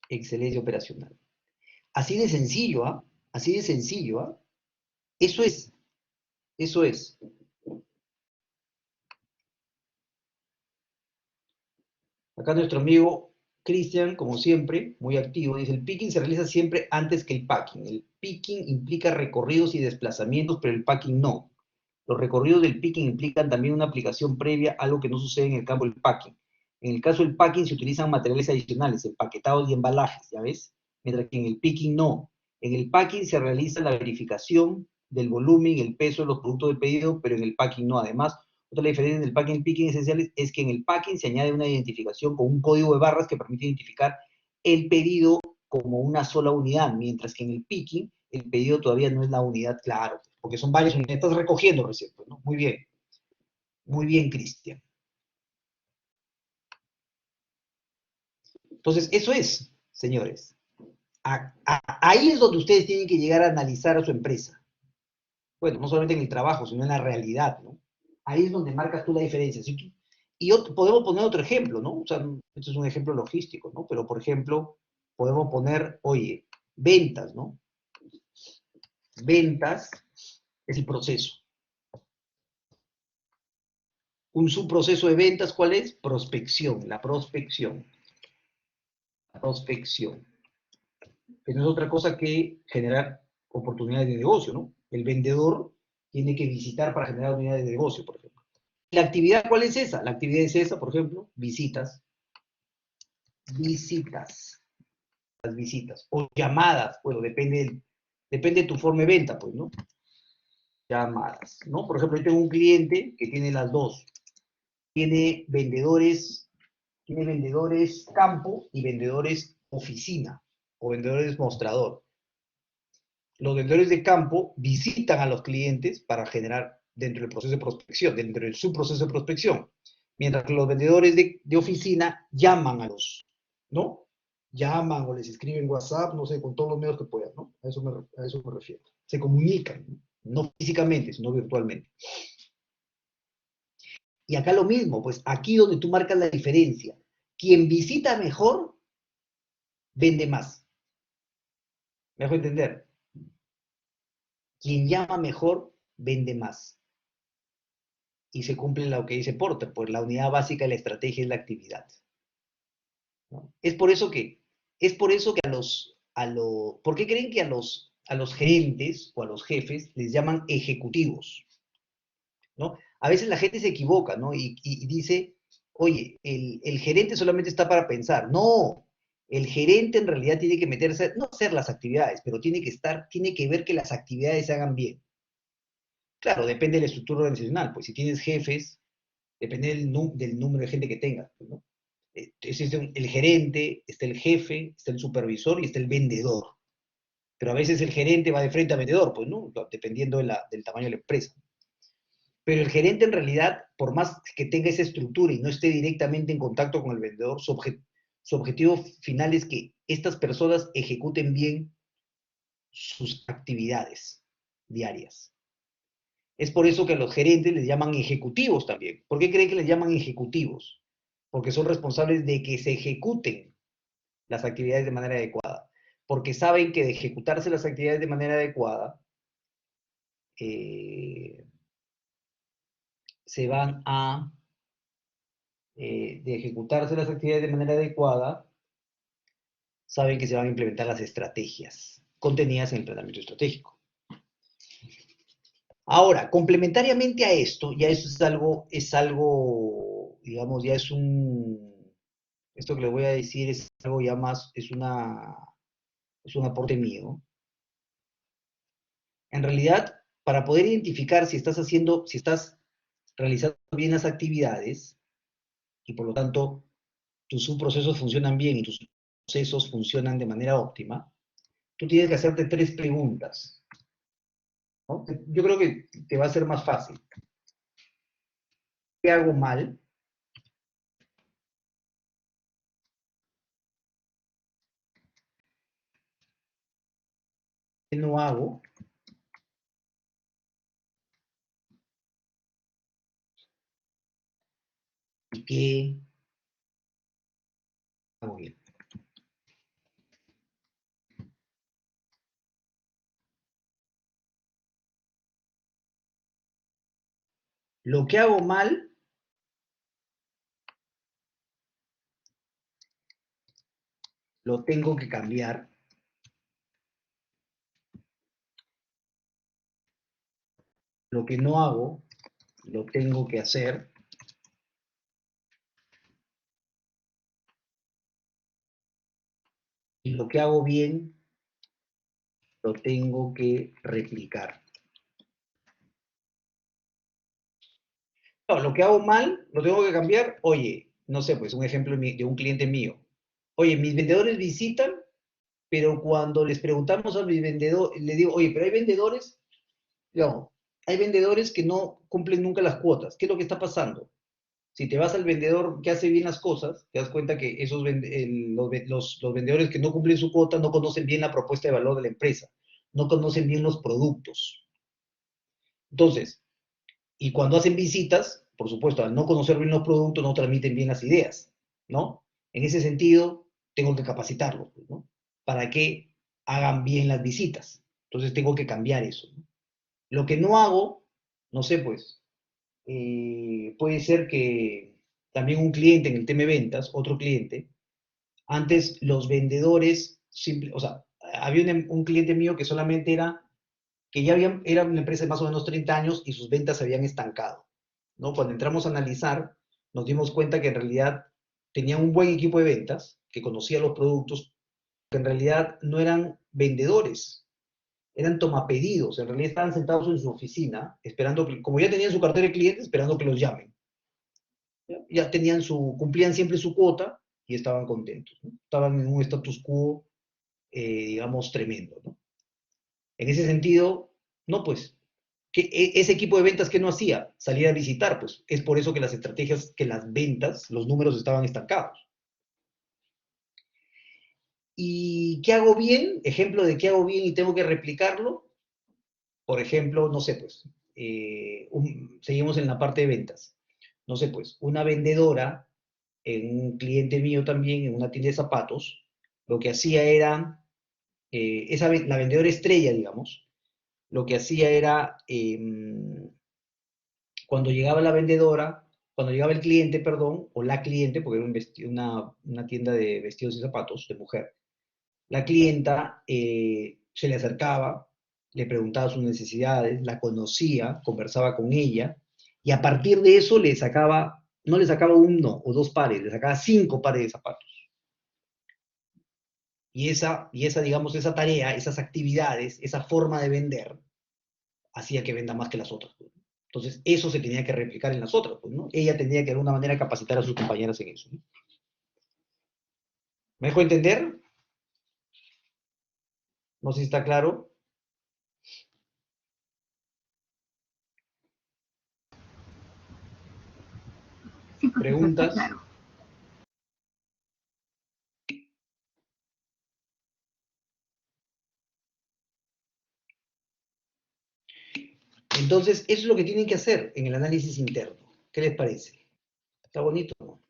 Excelencia operacional. Así de sencillo, ¿ah? Así de sencillo, ¿ah? Eso es. Acá nuestro amigo Cristian, como siempre, muy activo, dice, el picking se realiza siempre antes que el packing. El picking implica recorridos y desplazamientos, pero el packing no. Los recorridos del picking implican también una aplicación previa, algo que no sucede en el campo del packing. En el caso del packing se utilizan materiales adicionales, empaquetados y embalajes, ¿ya ves? Mientras que en el picking no. En el packing se realiza la verificación del volumen y el peso de los productos del pedido, pero en el packing no. Además, otra diferencia del packing y el picking esenciales es que en el packing se añade una identificación con un código de barras que permite identificar el pedido como una sola unidad, mientras que en el picking el pedido todavía no es la unidad, claro, porque son varias unidades, estás recogiendo recién, ¿no? Muy bien, Cristian. Entonces, eso es, señores. Ahí es donde ustedes tienen que llegar a analizar a su empresa. Bueno, no solamente en el trabajo, sino en la realidad, ¿no? Ahí es donde marcas tú la diferencia. podemos poner otro ejemplo, ¿no? O sea, este es un ejemplo logístico, ¿no? Pero, por ejemplo, podemos poner, oye, ventas, ¿no? Ventas es el proceso. Un subproceso de ventas, ¿cuál es? Prospección, la prospección. La prospección. Que no es otra cosa que generar oportunidades de negocio, ¿no? El vendedor tiene que visitar para generar unidades de negocio, por ejemplo. ¿La actividad cuál es esa? La actividad es esa, por ejemplo, visitas. Visitas. Las visitas. O llamadas, bueno, depende de tu forma de venta, pues, ¿no? Llamadas, ¿no? Por ejemplo, yo tengo un cliente que tiene las dos. Tiene vendedores campo y vendedores oficina o vendedores mostrador. Los vendedores de campo visitan a los clientes para generar dentro del proceso de prospección, dentro de su proceso de prospección, mientras que los vendedores de oficina llaman a los, ¿no? Llaman o les escriben WhatsApp, no sé, con todos los medios que puedan, ¿no? A eso me refiero. Se comunican, no físicamente, sino virtualmente. Y acá lo mismo, pues aquí donde tú marcas la diferencia. Quien visita mejor, vende más. ¿Me dejo entender? Quien llama mejor, vende más. Y se cumple lo que dice Porter, pues la unidad básica de la estrategia es la actividad, ¿no? Es por eso que ¿por qué creen que a los gerentes o a los jefes les llaman ejecutivos? ¿No? A veces la gente se equivoca, ¿no? Y dice, oye, el gerente solamente está para pensar. No, el gerente en realidad tiene que meterse, no hacer las actividades, pero tiene que ver que las actividades se hagan bien. Claro, depende de la estructura organizacional, pues si tienes jefes, depende del número de gente que tengas, pues, ¿no? Existe el gerente, está el jefe, está el supervisor y está el vendedor. Pero a veces el gerente va de frente al vendedor, pues, ¿no? Dependiendo del tamaño de la empresa. Pero el gerente en realidad, por más que tenga esa estructura y no esté directamente en contacto con el vendedor, su objetivo final es que estas personas ejecuten bien sus actividades diarias. Es por eso que a los gerentes les llaman ejecutivos también. ¿Por qué creen que les llaman ejecutivos? Porque son responsables de que se ejecuten las actividades de manera adecuada. Porque saben que de ejecutarse las actividades de manera adecuada, se van a, de ejecutarse las actividades de manera adecuada, saben que se van a implementar las estrategias contenidas en el planeamiento estratégico. Ahora, complementariamente a esto, ya eso es algo, digamos, ya es esto que les voy a decir es algo ya más, es un aporte mío. En realidad, para poder identificar si estás realizando bien las actividades, y por lo tanto tus subprocesos funcionan bien y tus procesos funcionan de manera óptima, tú tienes que hacerte 3 preguntas, ¿no? Yo creo que te va a ser más fácil. ¿Qué hago mal? ¿Qué no hago? ¿Y qué hago bien? Lo que hago mal, lo tengo que cambiar. Lo que no hago, lo tengo que hacer. Y lo que hago bien, lo tengo que replicar. No, lo que hago mal, lo tengo que cambiar. Oye, no sé, pues un ejemplo de un cliente mío. Oye, mis vendedores visitan, pero cuando les preguntamos a mis vendedores, le digo, oye, pero hay vendedores, no, hay vendedores que no cumplen nunca las cuotas. ¿Qué es lo que está pasando? Si te vas al vendedor que hace bien las cosas, te das cuenta que los vendedores que no cumplen su cuota no conocen bien la propuesta de valor de la empresa, no conocen bien los productos. Entonces, y cuando hacen visitas, por supuesto, al no conocer bien los productos, no transmiten bien las ideas, ¿no? En ese sentido, tengo que capacitarlos, pues, ¿no? Para que hagan bien las visitas. Entonces tengo que cambiar eso, ¿no? Lo que no hago, no sé, pues, puede ser que también un cliente en el tema de ventas, otro cliente, antes los vendedores, o sea, había un cliente mío que solamente que ya era una empresa de más o menos 30 años y sus ventas se habían estancado, ¿no? Cuando entramos a analizar, nos dimos cuenta que en realidad tenían un buen equipo de ventas, que conocía los productos, que en realidad no eran vendedores, eran tomapedidos, en realidad estaban sentados en su oficina, esperando que, como ya tenían su cartera de clientes, esperando que los llamen. Ya tenían cumplían siempre su cuota y estaban contentos, ¿no? Estaban en un status quo, digamos, tremendo, ¿no? En ese sentido, no, pues, ese equipo de ventas que no hacía, salir a visitar, pues, es por eso que las estrategias, que las ventas, los números estaban estancados. ¿Y qué hago bien? Ejemplo de qué hago bien y tengo que replicarlo. Por ejemplo, no sé, pues, seguimos en la parte de ventas. No sé, pues, una vendedora, en un cliente mío también, en una tienda de zapatos, lo que hacía era, la vendedora estrella, digamos, lo que hacía era, cuando llegaba la vendedora, cuando llegaba el cliente, perdón, o la cliente, porque era una tienda de vestidos y zapatos de mujer, la clienta se le acercaba, le preguntaba sus necesidades, la conocía, conversaba con ella, y a partir de eso no le sacaba uno o dos pares, le sacaba 5 pares de zapatos. Digamos, esa tarea, esas actividades, esa forma de vender, hacía que venda más que las otras, pues, ¿no? Entonces, eso se tenía que replicar en las otras, pues, ¿no? Ella tenía que de alguna manera capacitar a sus compañeras en eso, ¿no? ¿Me dejo entender? No sé si está claro. Sí, profesor, está ¿Preguntas? claro. Entonces, eso es lo que tienen que hacer en el análisis interno. ¿Qué les parece? ¿Está bonito o no?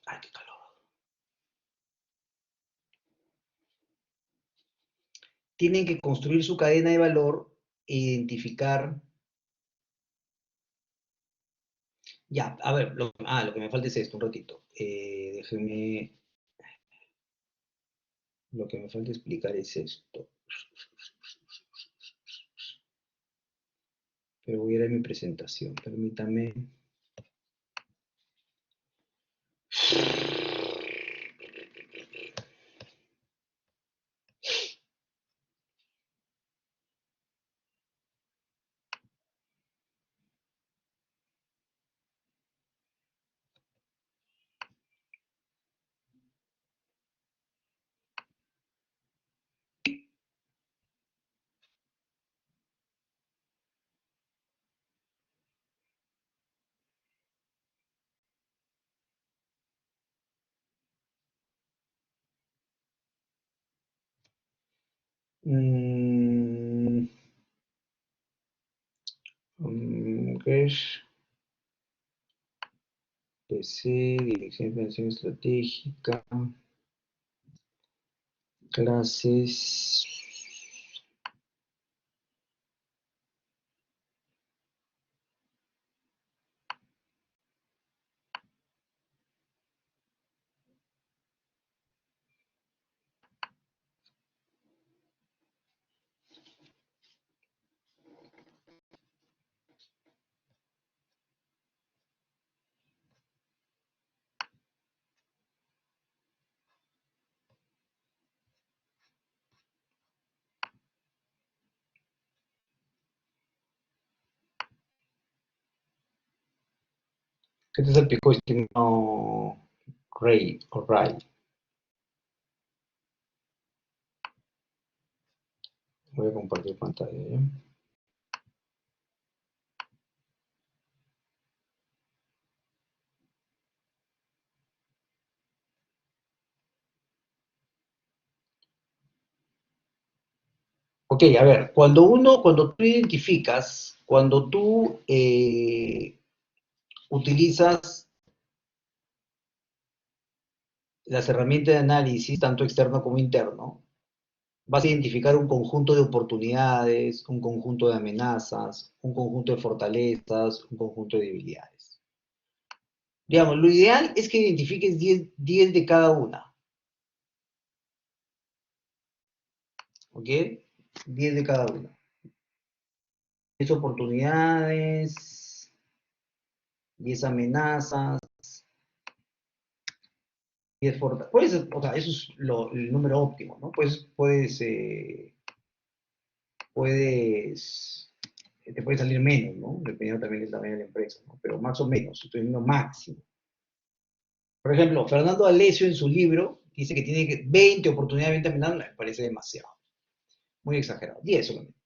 Ay, qué calor. Tienen que construir su cadena de valor e identificar. Ya, a ver, lo que me falta es esto, un ratito. Déjenme. Lo que me falta explicar es esto. Pero voy a ir a mi presentación, permítame. ¿Qué es? PC, Dirección de Planificación Estratégica, clases. ¿Qué te salpicó este no? Ray o Ray? Voy a compartir pantalla, ¿ya? Ok, Ok, a ver, cuando tú identificas, cuando tú utilizas las herramientas de análisis, tanto externo como interno, vas a identificar un conjunto de oportunidades, un conjunto de amenazas, un conjunto de fortalezas, un conjunto de debilidades. Digamos, lo ideal es que identifiques 10 de cada una. ¿Ok? 10 de cada una. 10 oportunidades, 10 amenazas, 10 fortalezas. O sea, eso es el número óptimo, ¿no? Te puede salir menos, ¿no? Dependiendo también del tamaño de la empresa, ¿no? Pero más o menos, estoy diciendo máximo. Por ejemplo, Fernando Alessio en su libro dice que tiene 20 oportunidades, 20 amenazas, me parece demasiado. Muy exagerado. 10 solamente.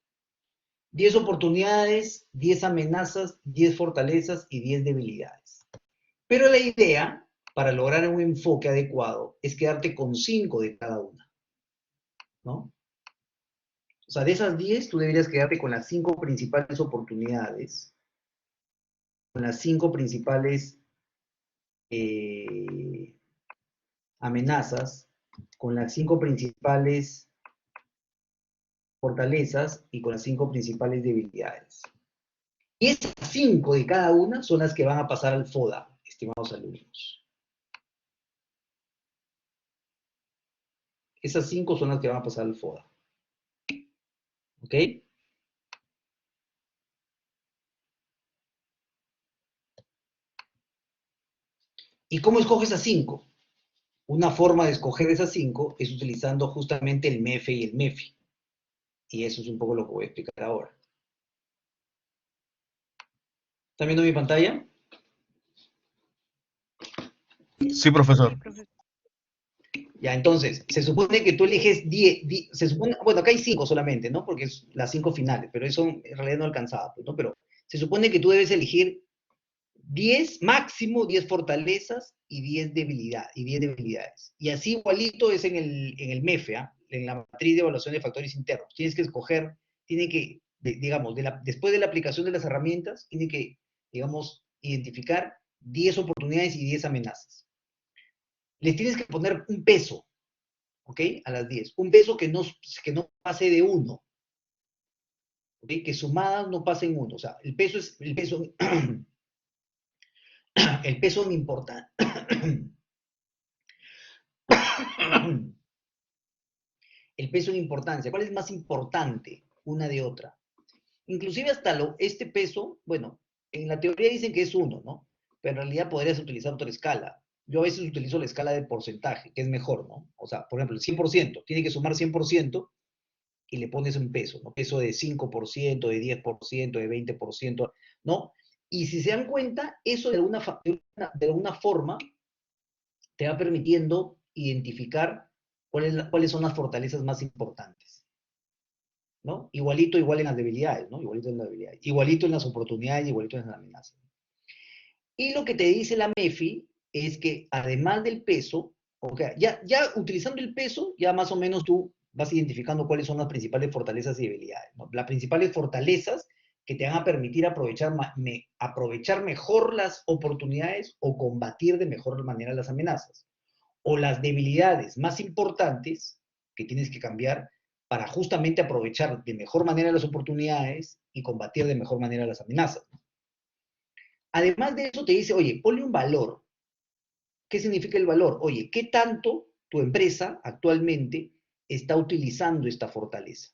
10 oportunidades, 10 amenazas, 10 fortalezas y 10 debilidades. Pero la idea, para lograr un enfoque adecuado, es quedarte con 5 de cada una, ¿no? O sea, de esas 10, tú deberías quedarte con las 5 principales oportunidades, con las 5 principales amenazas, con las 5 principales fortalezas y con las 5 principales debilidades. Y esas 5 de cada una son las que van a pasar al FODA, estimados alumnos. Esas 5 son las que van a pasar al FODA. ¿Ok? ¿Y cómo escoges esas 5? Una forma de escoger esas 5 es utilizando justamente el MEFE y el MEFI. Y eso es un poco lo que voy a explicar ahora. ¿Están viendo mi pantalla? Sí, profesor. Ya, entonces, se supone que tú eliges 10, bueno, acá hay 5 solamente, ¿no? Porque es las 5 finales, pero eso en realidad no alcanzaba, pues, ¿no? Pero se supone que tú debes elegir 10, máximo 10 fortalezas y 10 debilidades. Y así igualito es en el MEFE, ¿eh? En la matriz de evaluación de factores internos. Tienes que escoger, digamos, después de la aplicación de las herramientas, tiene que, digamos, identificar 10 oportunidades y 10 amenazas. Les tienes que poner un peso, ¿ok? A las 10. Un peso que no pase de 1, ¿ok? Que sumadas no pasen 1. O sea, el peso el peso me importa. El peso en importancia. ¿Cuál es más importante una de otra? Inclusive hasta este peso, bueno, en la teoría dicen que es 1, ¿no? Pero en realidad podrías utilizar otra escala. Yo a veces utilizo la escala de porcentaje, que es mejor, ¿no? O sea, por ejemplo, el 100%, tiene que sumar 100% y le pones un peso, ¿no? Peso de 5%, de 10%, de 20%, ¿no? Y si se dan cuenta, eso de alguna forma te va permitiendo identificar cuáles son las fortalezas más importantes, ¿no? Igualito, igual en las debilidades, ¿no? Igualito en las debilidades. Igualito en las oportunidades, igualito en las amenazas. Y lo que te dice la MEFI es que además del peso, o sea, ya utilizando el peso, ya más o menos tú vas identificando cuáles son las principales fortalezas y debilidades, ¿no? Las principales fortalezas que te van a permitir aprovechar mejor las oportunidades o combatir de mejor manera las amenazas. O las debilidades más importantes que tienes que cambiar para justamente aprovechar de mejor manera las oportunidades y combatir de mejor manera las amenazas. Además de eso te dice, oye, ponle un valor. ¿Qué significa el valor? Oye, ¿qué tanto tu empresa actualmente está utilizando esta fortaleza?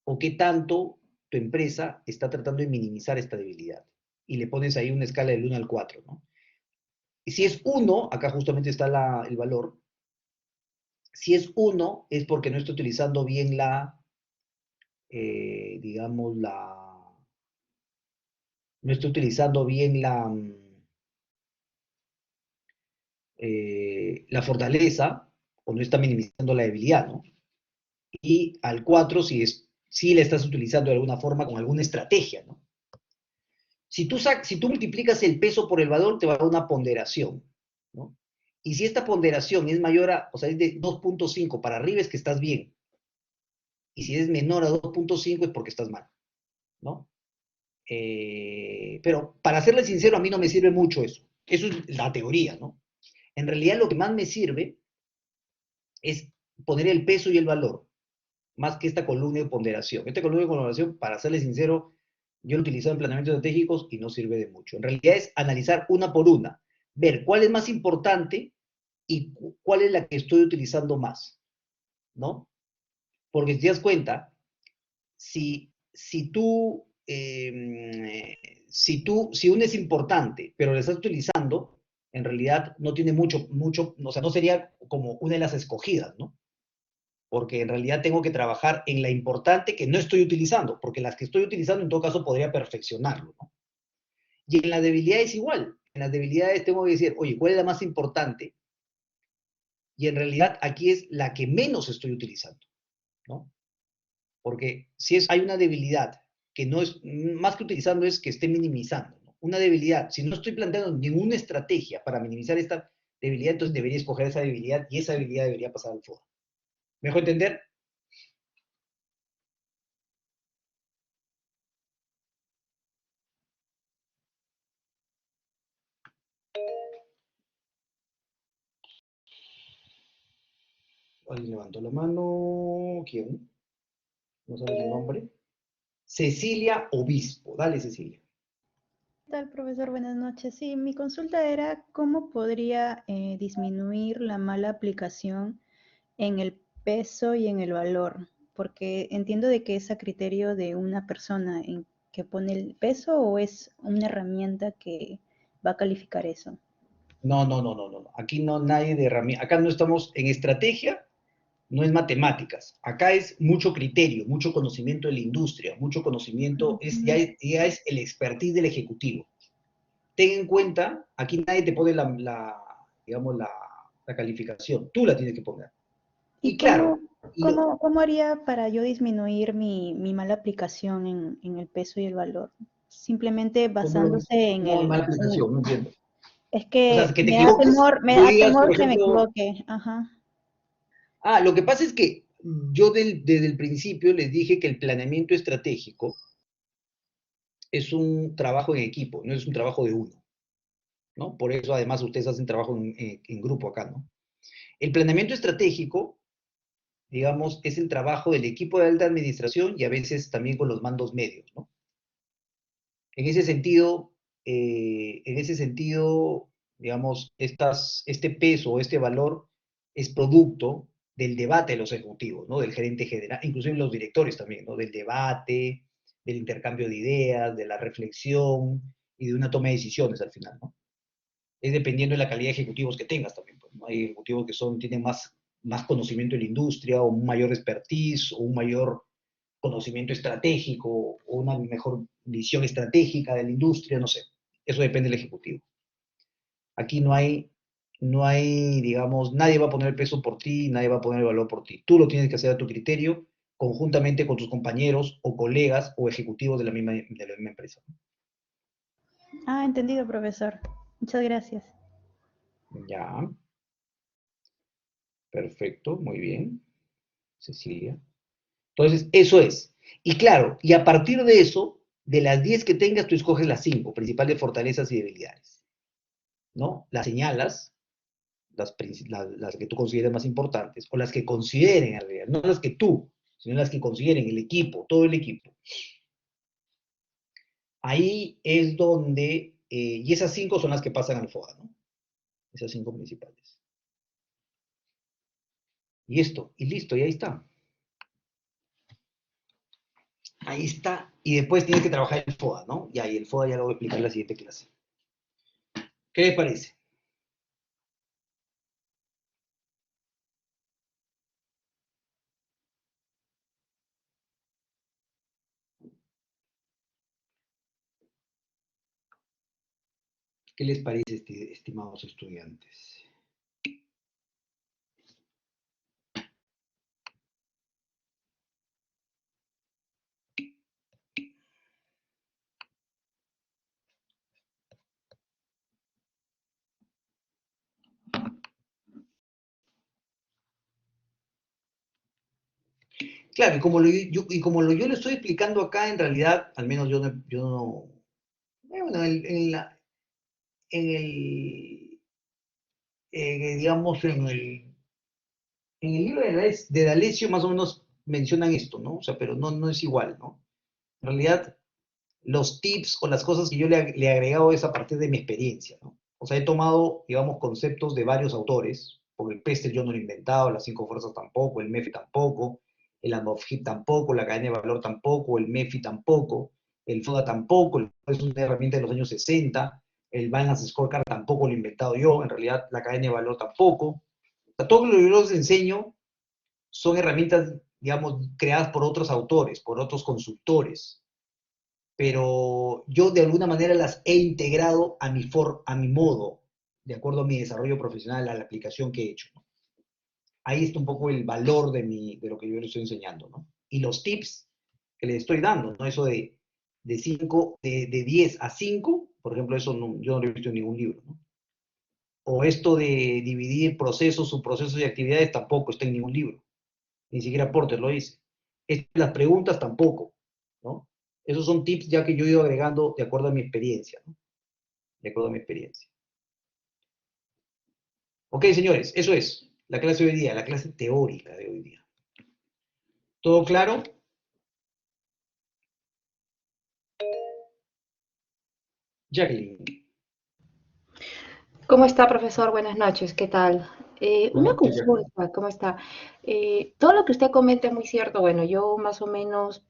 ¿O qué tanto tu empresa está tratando de minimizar esta debilidad? Y le pones ahí una escala del 1 al 4, ¿no? Y si es 1, acá justamente está el valor. Si es 1, es porque no está utilizando bien digamos, no está utilizando bien la fortaleza, o no está minimizando la debilidad, ¿no? Y al 4, si la estás utilizando de alguna forma con alguna estrategia, ¿no? Si tú multiplicas el peso por el valor, te va a dar una ponderación, ¿no? Y si esta ponderación es mayor o sea, es de 2.5 para arriba, es que estás bien. y si es menor a 2.5 es porque estás mal, ¿no? Pero para serle sincero, a mí no me sirve mucho eso. Eso es la teoría, ¿no? En realidad lo que más me sirve es poner el peso y el valor, más que esta columna de ponderación. Esta columna de ponderación, para serle sincero, yo lo he utilizado en planeamientos estratégicos y no sirve de mucho. En realidad es analizar una por una, ver cuál es más importante y cuál es la que estoy utilizando más, ¿no? Porque si te das cuenta, si una es importante, pero la estás utilizando, en realidad no tiene mucho, o sea, no sería como una de las escogidas, ¿no? Porque en realidad tengo que trabajar en la importante que no estoy utilizando, porque las que estoy utilizando en todo caso podría perfeccionarlo, ¿no? Y en las debilidades igual, en las debilidades tengo que decir, oye, ¿cuál es la más importante? Y en realidad aquí es la que menos estoy utilizando, ¿no? Porque si hay una debilidad que no es, más que utilizando es que esté minimizando, ¿no? Una debilidad, si no estoy planteando ninguna estrategia para minimizar esta debilidad, entonces debería escoger esa debilidad y esa debilidad debería pasar al FODA. ¿Me dejo entender? ¿Alguien levantó la mano? ¿Quién? ¿No sabes el nombre? Cecilia Obispo. Dale, Cecilia. ¿Qué tal, profesor? Buenas noches. Sí, mi consulta era cómo podría disminuir la mala aplicación en el peso y en el valor, porque entiendo de que es a criterio de una persona en que pone el peso o es una herramienta que va a calificar eso. No, no, no, no, no. Aquí no nadie de herramienta. Acá no estamos en estrategia, no es matemáticas. Acá es mucho criterio, mucho conocimiento de la industria, mucho conocimiento, ya es el expertise del ejecutivo. Ten en cuenta, aquí nadie te pone digamos, la calificación, tú la tienes que poner. ¿Y Y claro, cómo haría para yo disminuir mi mala aplicación en el peso y el valor? Simplemente basándose en ¿cómo el... mala aplicación? No entiendo. Es O sea, que que te me da equivoques, temor, me tú da digas, por temor que me ejemplo, equivoque. Ajá. lo que pasa es que yo desde el principio les dije que el planeamiento estratégico es un trabajo en equipo, no es un trabajo de uno, ¿no? Por eso además ustedes hacen trabajo en grupo acá, ¿no? El planeamiento estratégico, digamos, es el trabajo del equipo de alta administración y a veces también con los mandos medios, ¿no? En ese sentido, digamos, este peso o este valor es producto del debate de los ejecutivos, ¿no? Del gerente general, inclusive los directores también, ¿no? Del debate, del intercambio de ideas, de la reflexión y de una toma de decisiones al final, ¿no? Es dependiendo de la calidad de ejecutivos que tengas también, pues, ¿no? Hay ejecutivos que tienen más conocimiento de la industria, o un mayor expertise, o un mayor conocimiento estratégico, o una mejor visión estratégica de la industria, no sé. Eso depende del ejecutivo. Aquí digamos, nadie va a poner el peso por ti, nadie va a poner el valor por ti. Tú lo tienes que hacer a tu criterio, conjuntamente con tus compañeros o colegas o ejecutivos de la misma empresa. Ah, entendido, profesor. Muchas gracias. Ya, perfecto, muy bien, Cecilia. Entonces, eso es. Y claro, y a partir de eso, de las 10 que tengas, tú escoges las 5 principales fortalezas y debilidades, ¿no? Las señalas, las que tú consideres más importantes, o las que consideren en realidad, no las que tú, sino las que consideren el equipo, todo el equipo. Ahí es donde, y esas 5 son las que pasan al FODA, ¿no? Esas 5 principales. Y esto, y listo, y ahí está. Ahí está. Y después tienes que trabajar el FODA, ¿no? Y ahí el FODA ya lo voy a explicar en la siguiente clase. ¿Qué les parece? ¿Qué les parece, estimados estudiantes? Claro, yo lo estoy explicando acá, en realidad, al menos yo no, bueno, digamos, en el libro de D'Alessio más o menos mencionan esto, ¿no? O sea, pero no es igual, ¿no? En realidad, los tips o las cosas que yo le he agregado es a partir de mi experiencia, ¿no? O sea, he tomado, digamos, conceptos de varios autores, porque el PESTEL yo no lo he inventado, las 5 fuerzas tampoco, el MEFI tampoco, el ANOFGIP tampoco, la cadena de valor tampoco, el MEFI tampoco, el FODA tampoco, es una herramienta de los años 60, el Balance Scorecard tampoco lo he inventado yo, en realidad la cadena de valor tampoco. O sea, todo lo que yo les enseño son herramientas, digamos, creadas por otros autores, por otros consultores, pero yo de alguna manera las he integrado a mi modo, de acuerdo a mi desarrollo profesional, a la aplicación que he hecho, ¿no? Ahí está un poco el valor de lo que yo les estoy enseñando, ¿no? Y los tips que les estoy dando, ¿no? Eso de 10 a 5, por ejemplo, eso yo no lo he visto en ningún libro, ¿no? O esto de dividir procesos, subprocesos y actividades tampoco está en ningún libro. Ni siquiera Porter lo dice. Las preguntas tampoco, ¿no? Esos son tips ya que yo he ido agregando de acuerdo a mi experiencia, ¿no? De acuerdo a mi experiencia. Ok, señores, eso es la clase de hoy día, la clase teórica de hoy día. ¿Todo claro? Jacqueline. ¿Cómo está, profesor? Buenas noches, ¿qué tal? Una Buenas noches, Jacqueline. consulta, ¿cómo está? Todo lo que usted comenta es muy cierto. Bueno, yo más o menos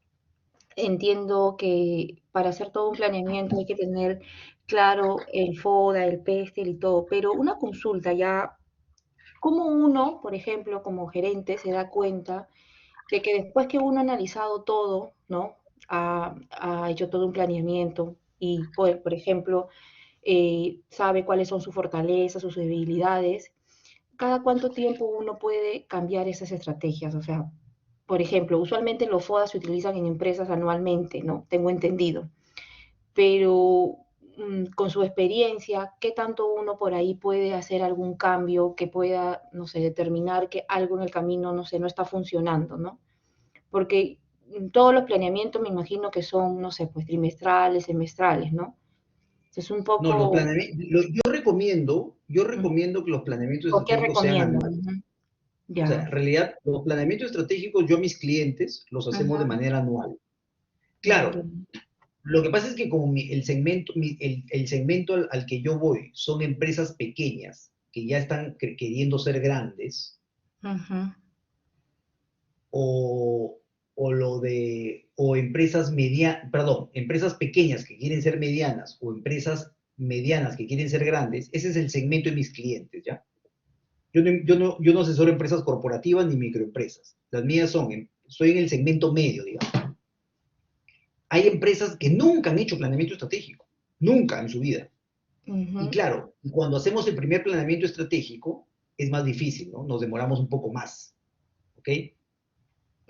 entiendo que para hacer todo un planeamiento hay que tener claro el FODA, el PESTEL y todo, pero una consulta ya, ¿cómo uno, por ejemplo, como gerente, se da cuenta de que después que uno ha analizado todo, ¿no? Ha hecho todo un planeamiento y, por ejemplo, sabe cuáles son sus fortalezas, sus debilidades, cada cuánto tiempo uno puede cambiar esas estrategias. O sea, por ejemplo, usualmente los FODA se utilizan en empresas anualmente, ¿no? Tengo entendido. Pero con su experiencia, ¿qué tanto uno por ahí puede hacer algún cambio que pueda, no sé, determinar que algo en el camino, no sé, no está funcionando, ¿no? Porque todos los planeamientos me imagino que son, no sé, pues trimestrales, semestrales, ¿no? Es un No, poco... yo recomiendo que los planeamientos ¿O qué estratégicos sean recomiendo? anuales. O sea, Ya. en realidad, los planeamientos estratégicos, yo a mis clientes los hacemos de Ajá. manera anual. Ya. Claro, lo que pasa es que como el segmento al que yo voy son empresas pequeñas que ya están queriendo ser grandes, Ajá. o, o empresas pequeñas que quieren ser medianas, o empresas medianas que quieren ser grandes, ese es el segmento de mis clientes, ¿ya? Yo no asesoro empresas corporativas ni microempresas. Las mías soy en el segmento medio, digamos. Hay empresas que nunca han hecho planeamiento estratégico, nunca en su vida. Y Ujú. claro, cuando hacemos el primer planeamiento estratégico, es más difícil, ¿no? Nos demoramos un poco más, ¿ok?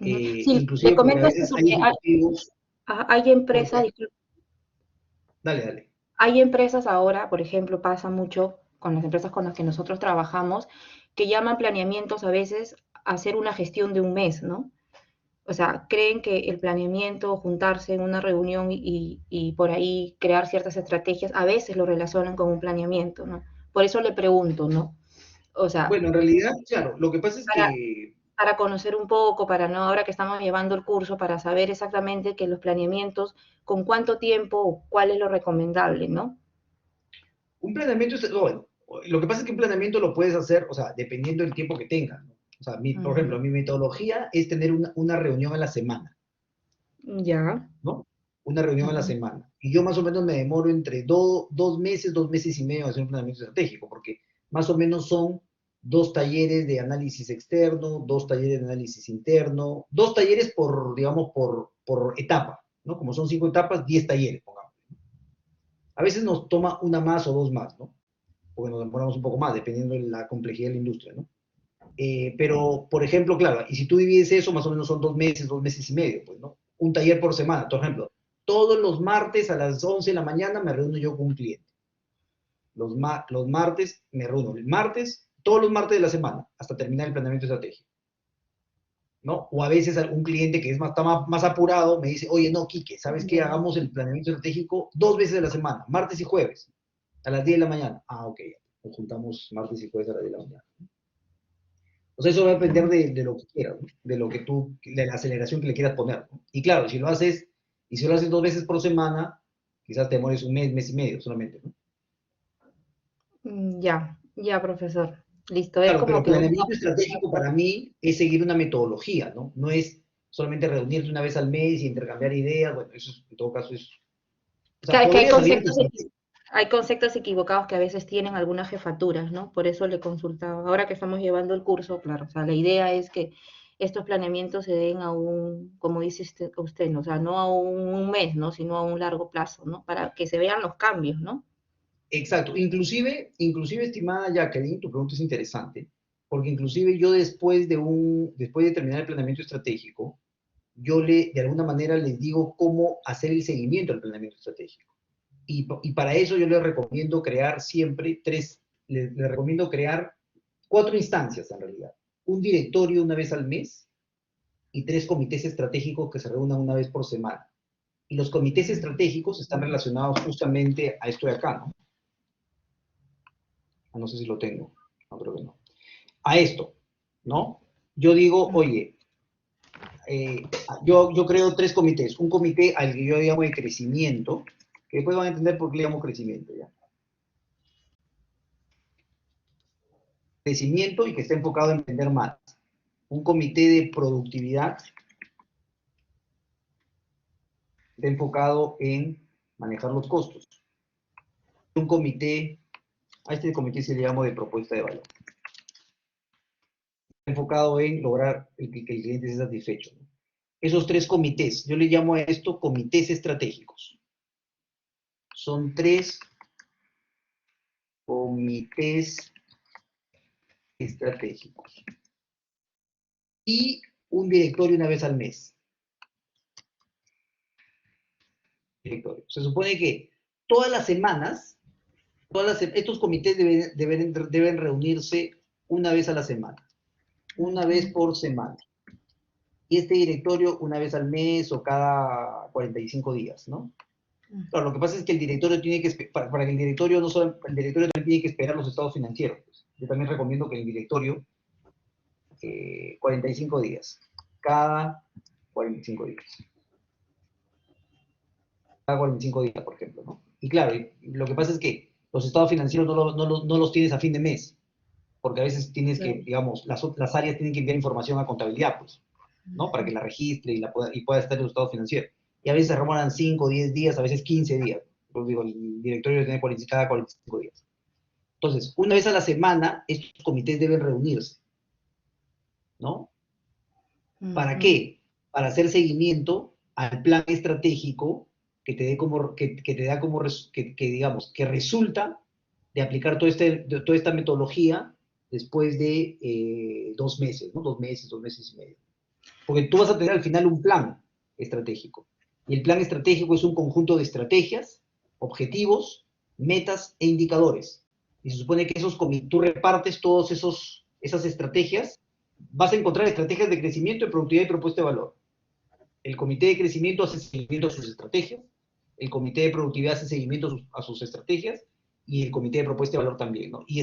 Ujú. Sí, le Inclusive porque a comento esto veces hay porque ejecutivos, hay empresas, porque, dale. hay empresas ahora, por ejemplo, pasa mucho con las empresas con las que nosotros trabajamos, que llaman planeamientos a veces a hacer una gestión de un mes, ¿no? O sea, creen que el planeamiento, juntarse en una reunión y por ahí crear ciertas estrategias, a veces lo relacionan con un planeamiento, ¿no? Por eso le pregunto, ¿no? O sea, Bueno, en realidad, claro, lo que pasa es para, que, para conocer un poco, para no, ahora que estamos llevando el curso, para saber exactamente que los planeamientos, con cuánto tiempo o cuál es lo recomendable, ¿no? un planeamiento, bueno, lo que pasa es que un planeamiento lo puedes hacer, o sea, dependiendo del tiempo que tengas, ¿no? O sea, por ejemplo, Ujú. mi metodología es tener una reunión a la semana, Ya. ¿no? Una reunión a la Ujú. semana. Y yo más o menos me demoro entre 2 meses y medio a hacer un planeamiento estratégico, porque más o menos son 2 talleres de análisis externo, 2 talleres de análisis interno, 2 talleres digamos, por etapa, ¿no? Como son 5 etapas, 10 talleres, pongamos. A veces nos toma una más o dos más, ¿no? Porque nos demoramos un poco más, dependiendo de la complejidad de la industria, ¿no? Pero, por ejemplo, claro, y si tú divides eso, más o menos son 2 meses y medio, pues, ¿no? Un taller por semana, por ejemplo. Todos los martes a las 11 de la mañana me reúno yo con un cliente. Los martes me reúno. Todos los martes de la semana, hasta terminar el planeamiento estratégico. ¿no? O a veces algún cliente que está más apurado me dice, oye, no, Quique, ¿sabes qué? Hagamos el planeamiento estratégico 2 veces a la semana, martes y jueves, a las 10 de la mañana. Ah, ok, nos juntamos martes y jueves a las 10 de la mañana. O sea, eso va a depender de lo que quieras, ¿no? De la aceleración que le quieras poner, ¿no? Y claro, si lo haces 2 veces por semana, quizás te demores un mes, mes y medio solamente, ¿no? Ya, profesor. Listo, es Claro, como pero que planeamiento estratégico para mí es seguir una metodología, ¿no? No es solamente reunirte una vez al mes y intercambiar ideas, bueno, eso en todo caso es... O sea, que podría salir de hay conceptos equivocados que a veces tienen algunas jefaturas, ¿no? Por eso le consultaba. Ahora que estamos llevando el curso, claro, o sea, la idea es que estos planeamientos se den a un, como dice usted, ¿no? O sea, no a un mes, ¿no? Sino a un largo plazo, ¿no? Para que se vean los cambios, ¿no? Exacto. Inclusive, estimada Jacqueline, tu pregunta es interesante, porque inclusive yo después de terminar el planeamiento estratégico, yo de alguna manera les digo cómo hacer el seguimiento del planeamiento estratégico. Y para eso yo les recomiendo crear siempre les recomiendo crear 4 instancias en realidad. Un directorio una vez al mes y 3 comités estratégicos que se reúnan una vez por semana. Y los comités estratégicos están relacionados justamente a esto de acá, ¿no? No sé si lo tengo, no creo que no. A esto, ¿no? Yo digo, oye, yo creo 3 comités. Un comité al que yo llamo de crecimiento, que después van a entender por qué le llamo crecimiento, ¿ya? Crecimiento y que está enfocado en vender más. Un comité de productividad, está enfocado en manejar los costos. Un comité, a este comité se le llama de propuesta de valor. Está enfocado en lograr que el cliente esté satisfecho, ¿no? Esos 3 comités, yo le llamo a esto comités estratégicos. Son 3 comités estratégicos. Y un directorio una vez al mes. Directorio. Se supone que todas las semanas, estos comités deben reunirse una vez a la semana. Una vez por semana. Y este directorio una vez al mes o cada 45 días, ¿no? Claro, lo que pasa es que el directorio tiene que, para que el directorio no solo, el directorio también tiene que esperar los estados financieros. Pues. Yo también recomiendo que el directorio, 45 días, cada 45 días. Cada 45 días, por ejemplo, ¿no? Y claro, lo que pasa es que los estados financieros no los tienes a fin de mes, porque a veces tienes que, digamos, las áreas tienen que enviar información a contabilidad, pues, ¿no? Para que la registre y pueda estar en los estados financieros. Y a veces se remoran 5, 10 días, a veces 15 días. Pues digo, el directorio tiene cada 45 días. Entonces, una vez a la semana, estos comités deben reunirse, ¿no? ¿Para qué? Para hacer seguimiento al plan estratégico que te dé como, que te da como, digamos, que resulta de aplicar toda esta metodología después de 2 meses, ¿no? 2 meses y medio. Porque tú vas a tener al final un plan estratégico. Y el plan estratégico es un conjunto de estrategias, objetivos, metas e indicadores. Y se supone que tú repartes todas esas estrategias. Vas a encontrar estrategias de crecimiento, de productividad y propuesta de valor. El comité de crecimiento hace seguimiento a sus estrategias. El comité de productividad hace seguimiento a sus estrategias. Y el comité de propuesta de valor también, ¿no? Y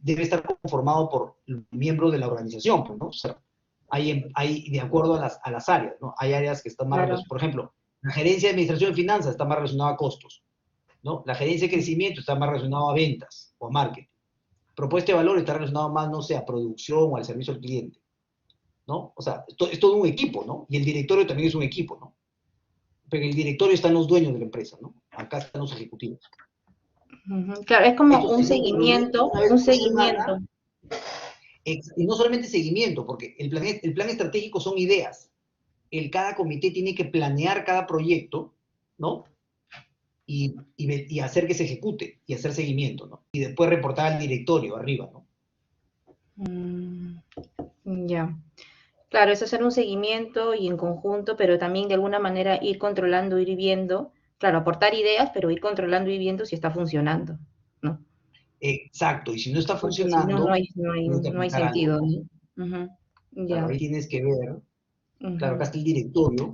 debe estar conformado por miembros de la organización, pues, ¿no? O sea, hay de acuerdo a las áreas, ¿no? Hay áreas que están más relacionadas, por ejemplo, la gerencia de administración de finanzas está más relacionada a costos, ¿no? La gerencia de crecimiento está más relacionada a ventas o a marketing. Propuesta de valor está relacionado más, no sé, a producción o al servicio al cliente, ¿no? O sea, es todo un equipo, ¿no? Y el directorio también es un equipo, ¿no? Pero en el directorio están los dueños de la empresa, ¿no? Acá están los ejecutivos. Claro, es como Estos un se reúnen seguimiento, una vez un por seguimiento. semana. Y no solamente seguimiento, porque el plan estratégico son ideas. Cada comité tiene que planear cada proyecto, ¿no? Y hacer que se ejecute, y hacer seguimiento, ¿no? Y después reportar al directorio arriba, ¿no? Ya. Claro, es hacer un seguimiento y en conjunto, pero también de alguna manera ir controlando, ir viendo, claro, aportar ideas, pero ir controlando y viendo si está funcionando, ¿no? Exacto, y si no está Porque si no, funcionando, no hay tiene que no hay aplicar algo, sentido, ¿no? ¿no? Ya. Claro, ahí tienes que ver, claro, acá Ujú. está el directorio,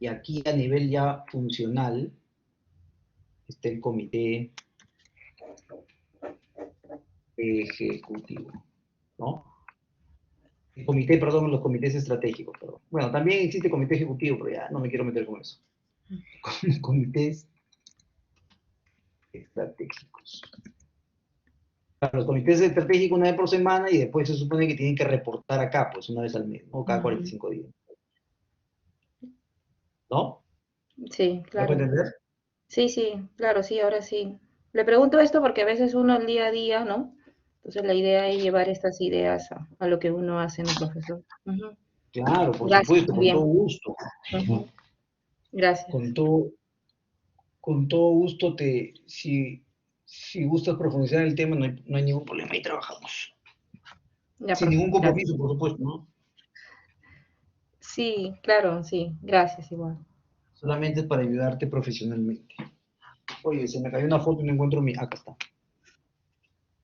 y aquí a nivel ya funcional está el comité ejecutivo, ¿no? El comité, perdón, los comités estratégicos, perdón. Bueno, también existe comité ejecutivo, pero ya no me quiero meter con eso. Comités estratégicos. Claro, los comités estratégicos una vez por semana y después se supone que tienen que reportar acá, pues una vez al mes, o cada 45 días. ¿No? Sí, ¿Me puede claro. entender? Sí, sí, claro, sí, ahora sí. Le pregunto esto porque a veces uno al día a día, ¿no? Entonces la idea es llevar estas ideas a lo que uno hace, ¿no, profesor? Ujú. Claro, por Gracias, supuesto, muy con todo bien. gusto. Ujú. Gracias. Con todo gusto, si gustas profundizar en el tema, no hay ningún problema, ahí trabajamos. Ya, Sin profe, ningún gracias. compromiso, por supuesto, ¿no? Sí, claro, sí. Gracias, igual. Solamente es para ayudarte profesionalmente. Oye, se me cayó una foto y no encuentro mi... Acá está.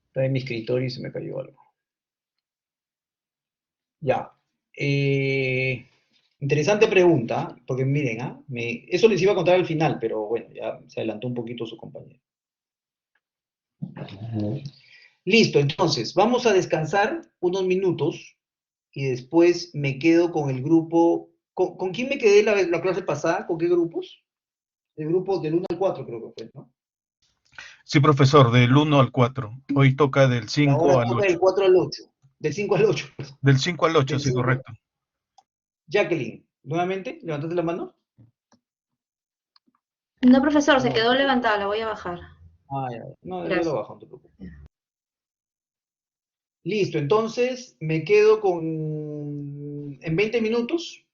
Está en mi escritorio y se me cayó algo. Ya. Interesante pregunta, porque miren, eso les iba a contar al final, pero bueno, ya se adelantó un poquito su compañero. Listo, entonces, vamos a descansar unos minutos y después me quedo con el grupo. ¿Con quién me quedé la clase pasada? ¿Con qué grupos? El grupo del 1 al 4 creo que fue, ¿no? Sí, profesor, del 1 al 4. Hoy toca del Y 5 ahora al toca 8. del 4 al 8. Del 5 al 8. Del 5 al 8, Del sí, 5. correcto. Jacqueline, nuevamente, levantate la mano. No, profesor, se No. quedó levantada, la voy a bajar. Ya. No, yo lo Gracias. bajo, no te preocupes. Listo, entonces me quedo con... En 20 minutos,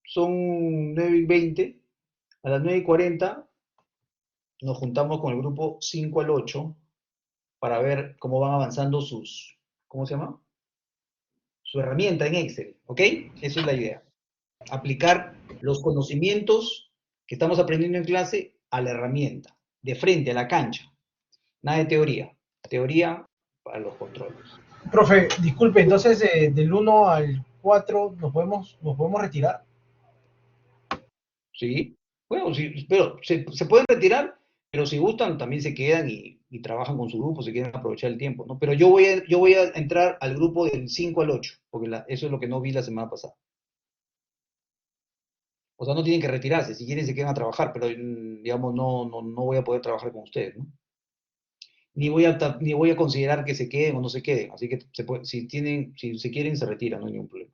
son 9:20, a las 9:40 nos juntamos con el grupo 5 al 8 para ver cómo van avanzando ¿cómo se llama? Su herramienta en Excel, ¿ok? Esa es la idea. Aplicar los conocimientos que estamos aprendiendo en clase a la herramienta, de frente, a la cancha. Nada de teoría. Teoría para los controles. Profe, disculpe, entonces del 1 al 4 nos podemos retirar. ¿Sí? Bueno, sí, pero se pueden retirar, pero si gustan también se quedan y trabajan con su grupo, si quieren aprovechar el tiempo, ¿no? Pero yo voy a entrar al grupo del 5 al 8, porque eso es lo que no vi la semana pasada. O sea, no tienen que retirarse, si quieren se quedan a trabajar, pero digamos, no voy a poder trabajar con ustedes, ¿no? Ni voy a considerar que se queden o no se queden, así que si se quieren se retiran, no hay ningún problema.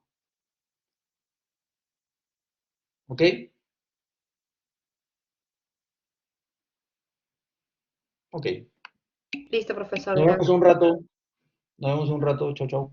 ¿Ok? Ok. Listo, profesor, Nos vemos gracias. un rato. Nos vemos un rato. Chau, chau.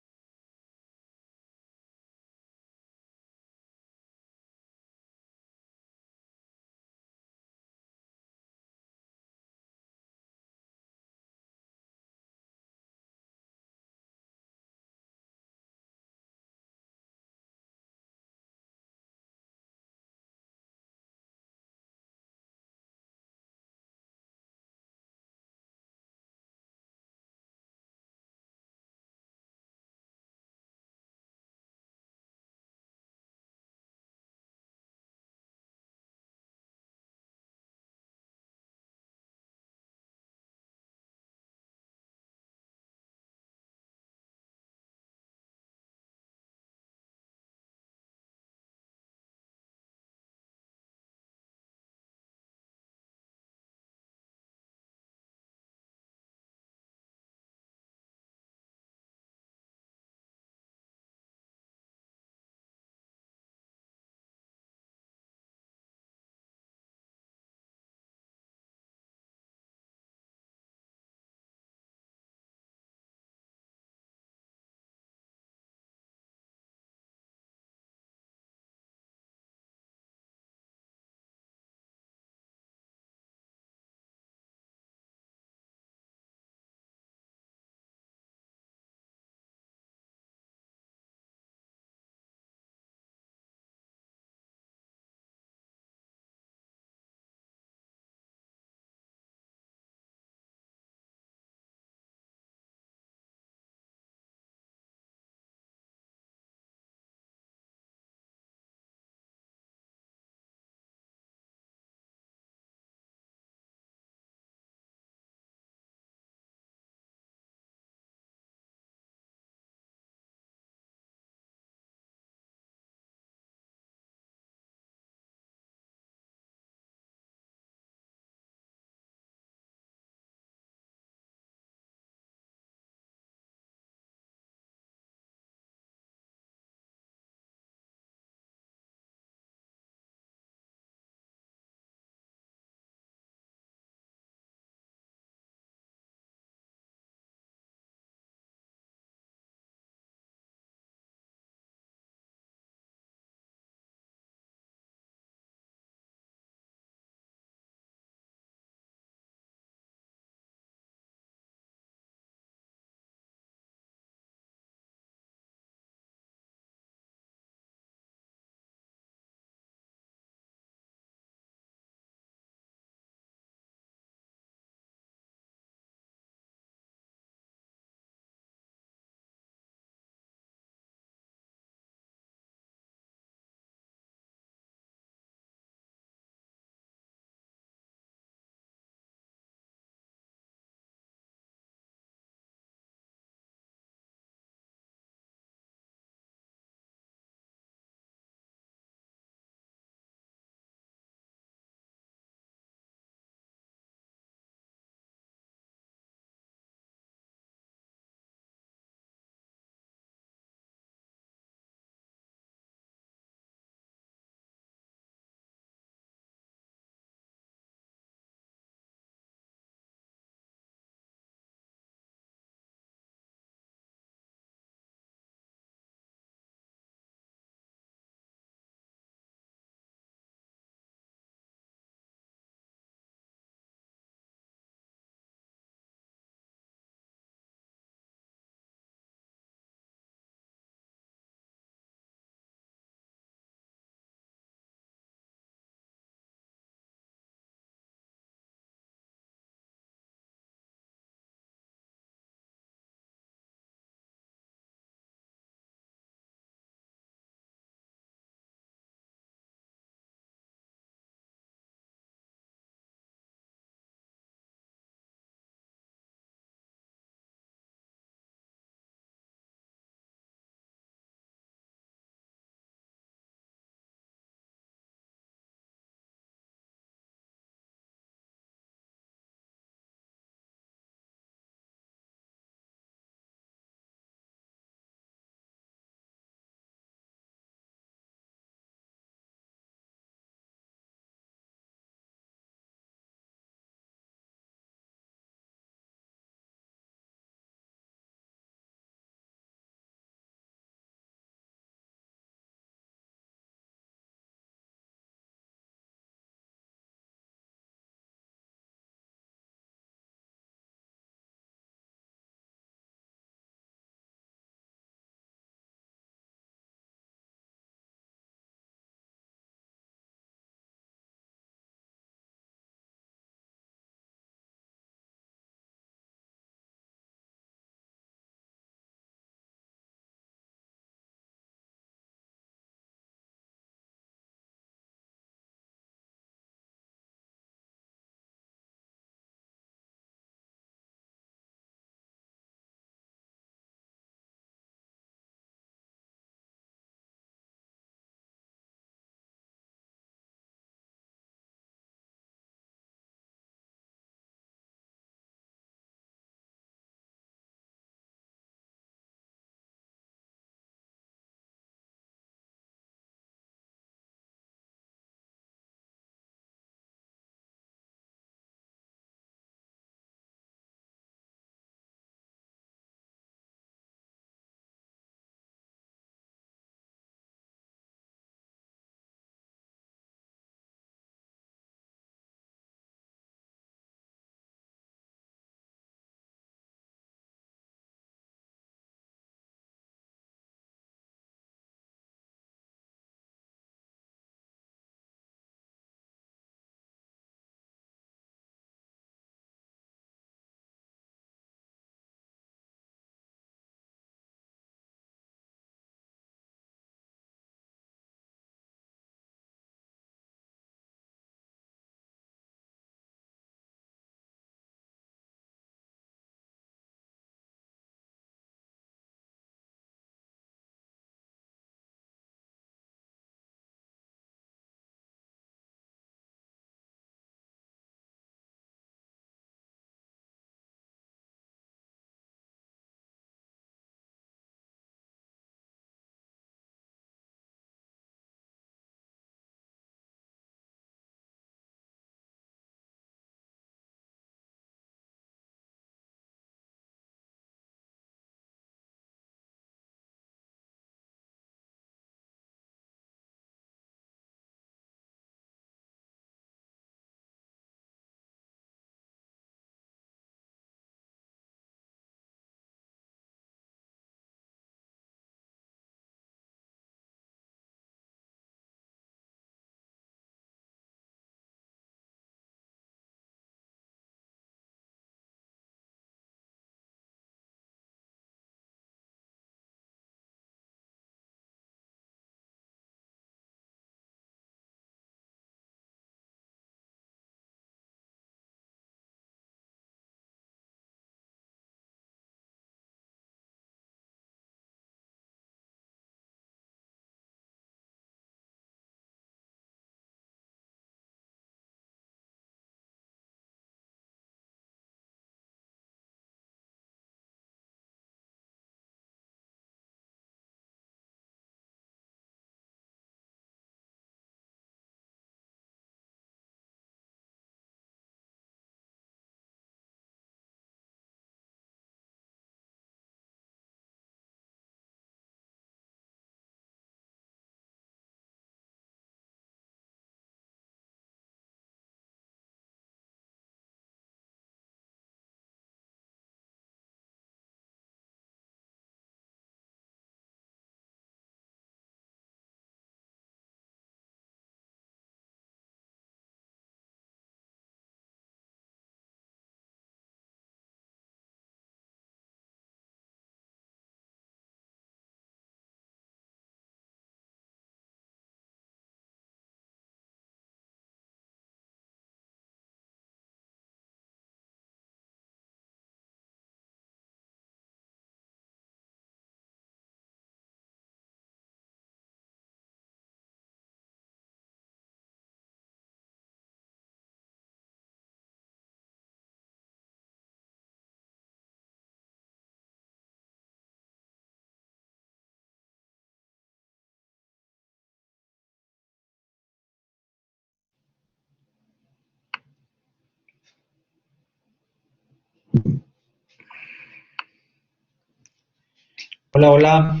Hola, hola.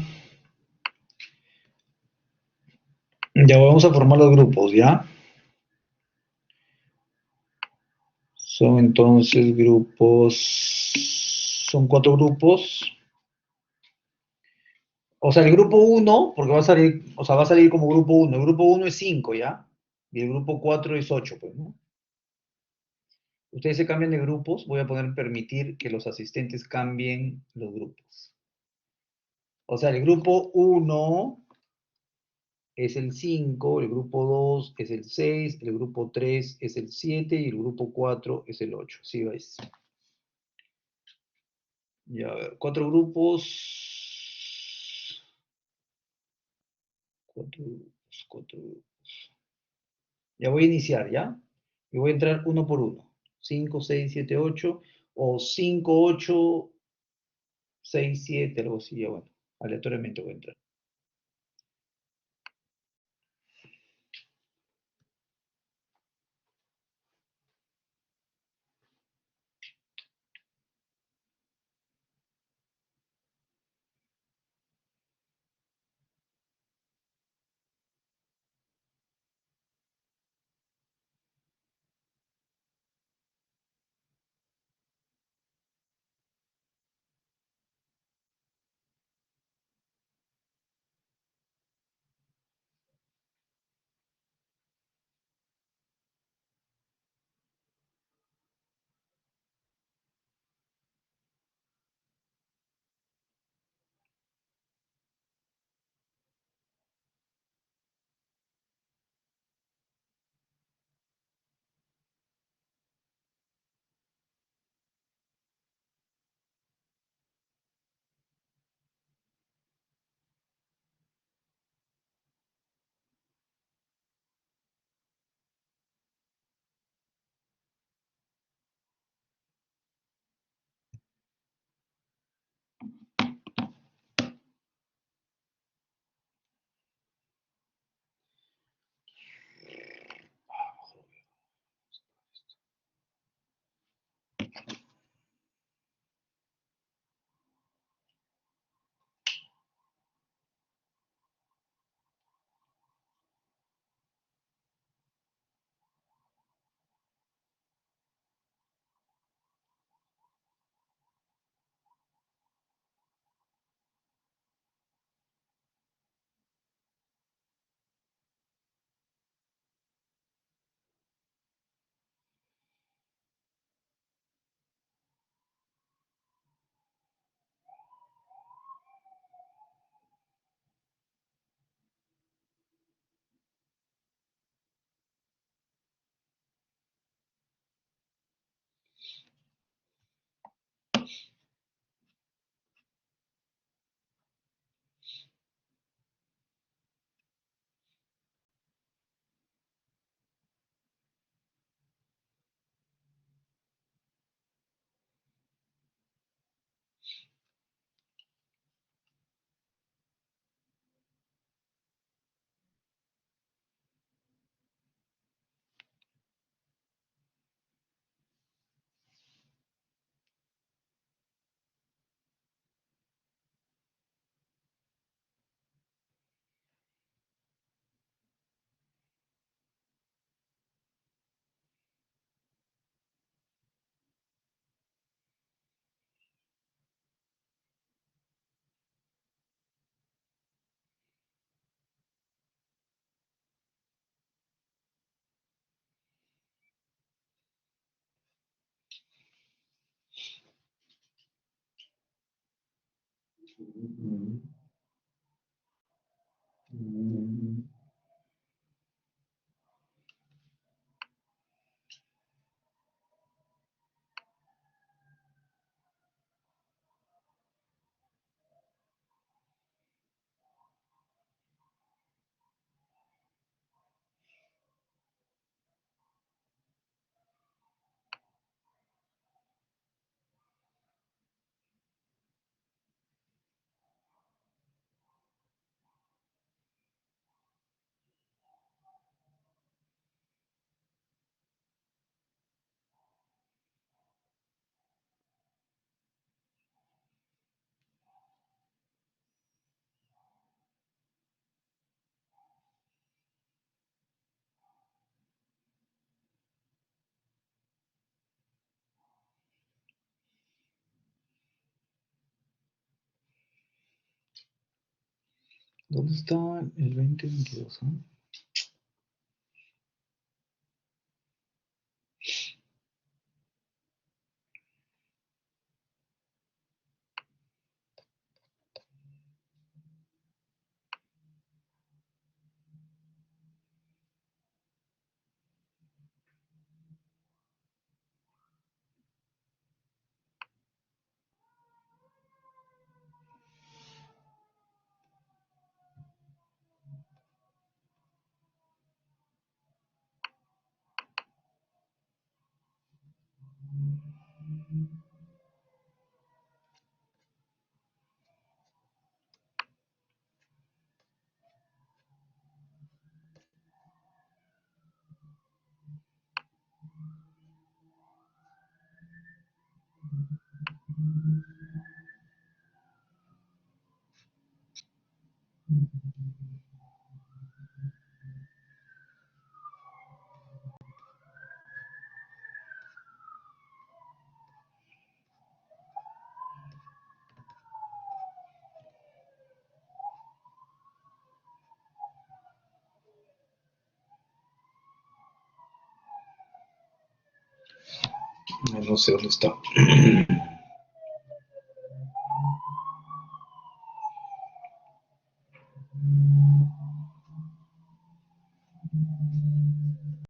Ya vamos a formar los grupos, ¿ya? Son entonces grupos, son 4 grupos. O sea, el grupo uno, porque va a salir, o sea, va a salir como grupo uno. El grupo uno es 5, ¿ya? Y el grupo 4 es 8, pues, ¿no? Ustedes se cambian de grupos, voy a poner permitir que los asistentes cambien los grupos. O sea, el grupo uno es el 5, el grupo 2 es el 6, el grupo 3 es el 7 y el grupo 4 es el 8. ¿Sí vais? Ya, a ver, 4 grupos. 4 grupos, 4 grupos. Ya voy a iniciar, ¿ya? Y voy a entrar uno por uno. 5, 6, 7, 8. O 5, 8, 6, 7, algo así, ya bueno. Aleatoriamente voy a entrar. ¿Dónde está el 2022? No sé dónde está.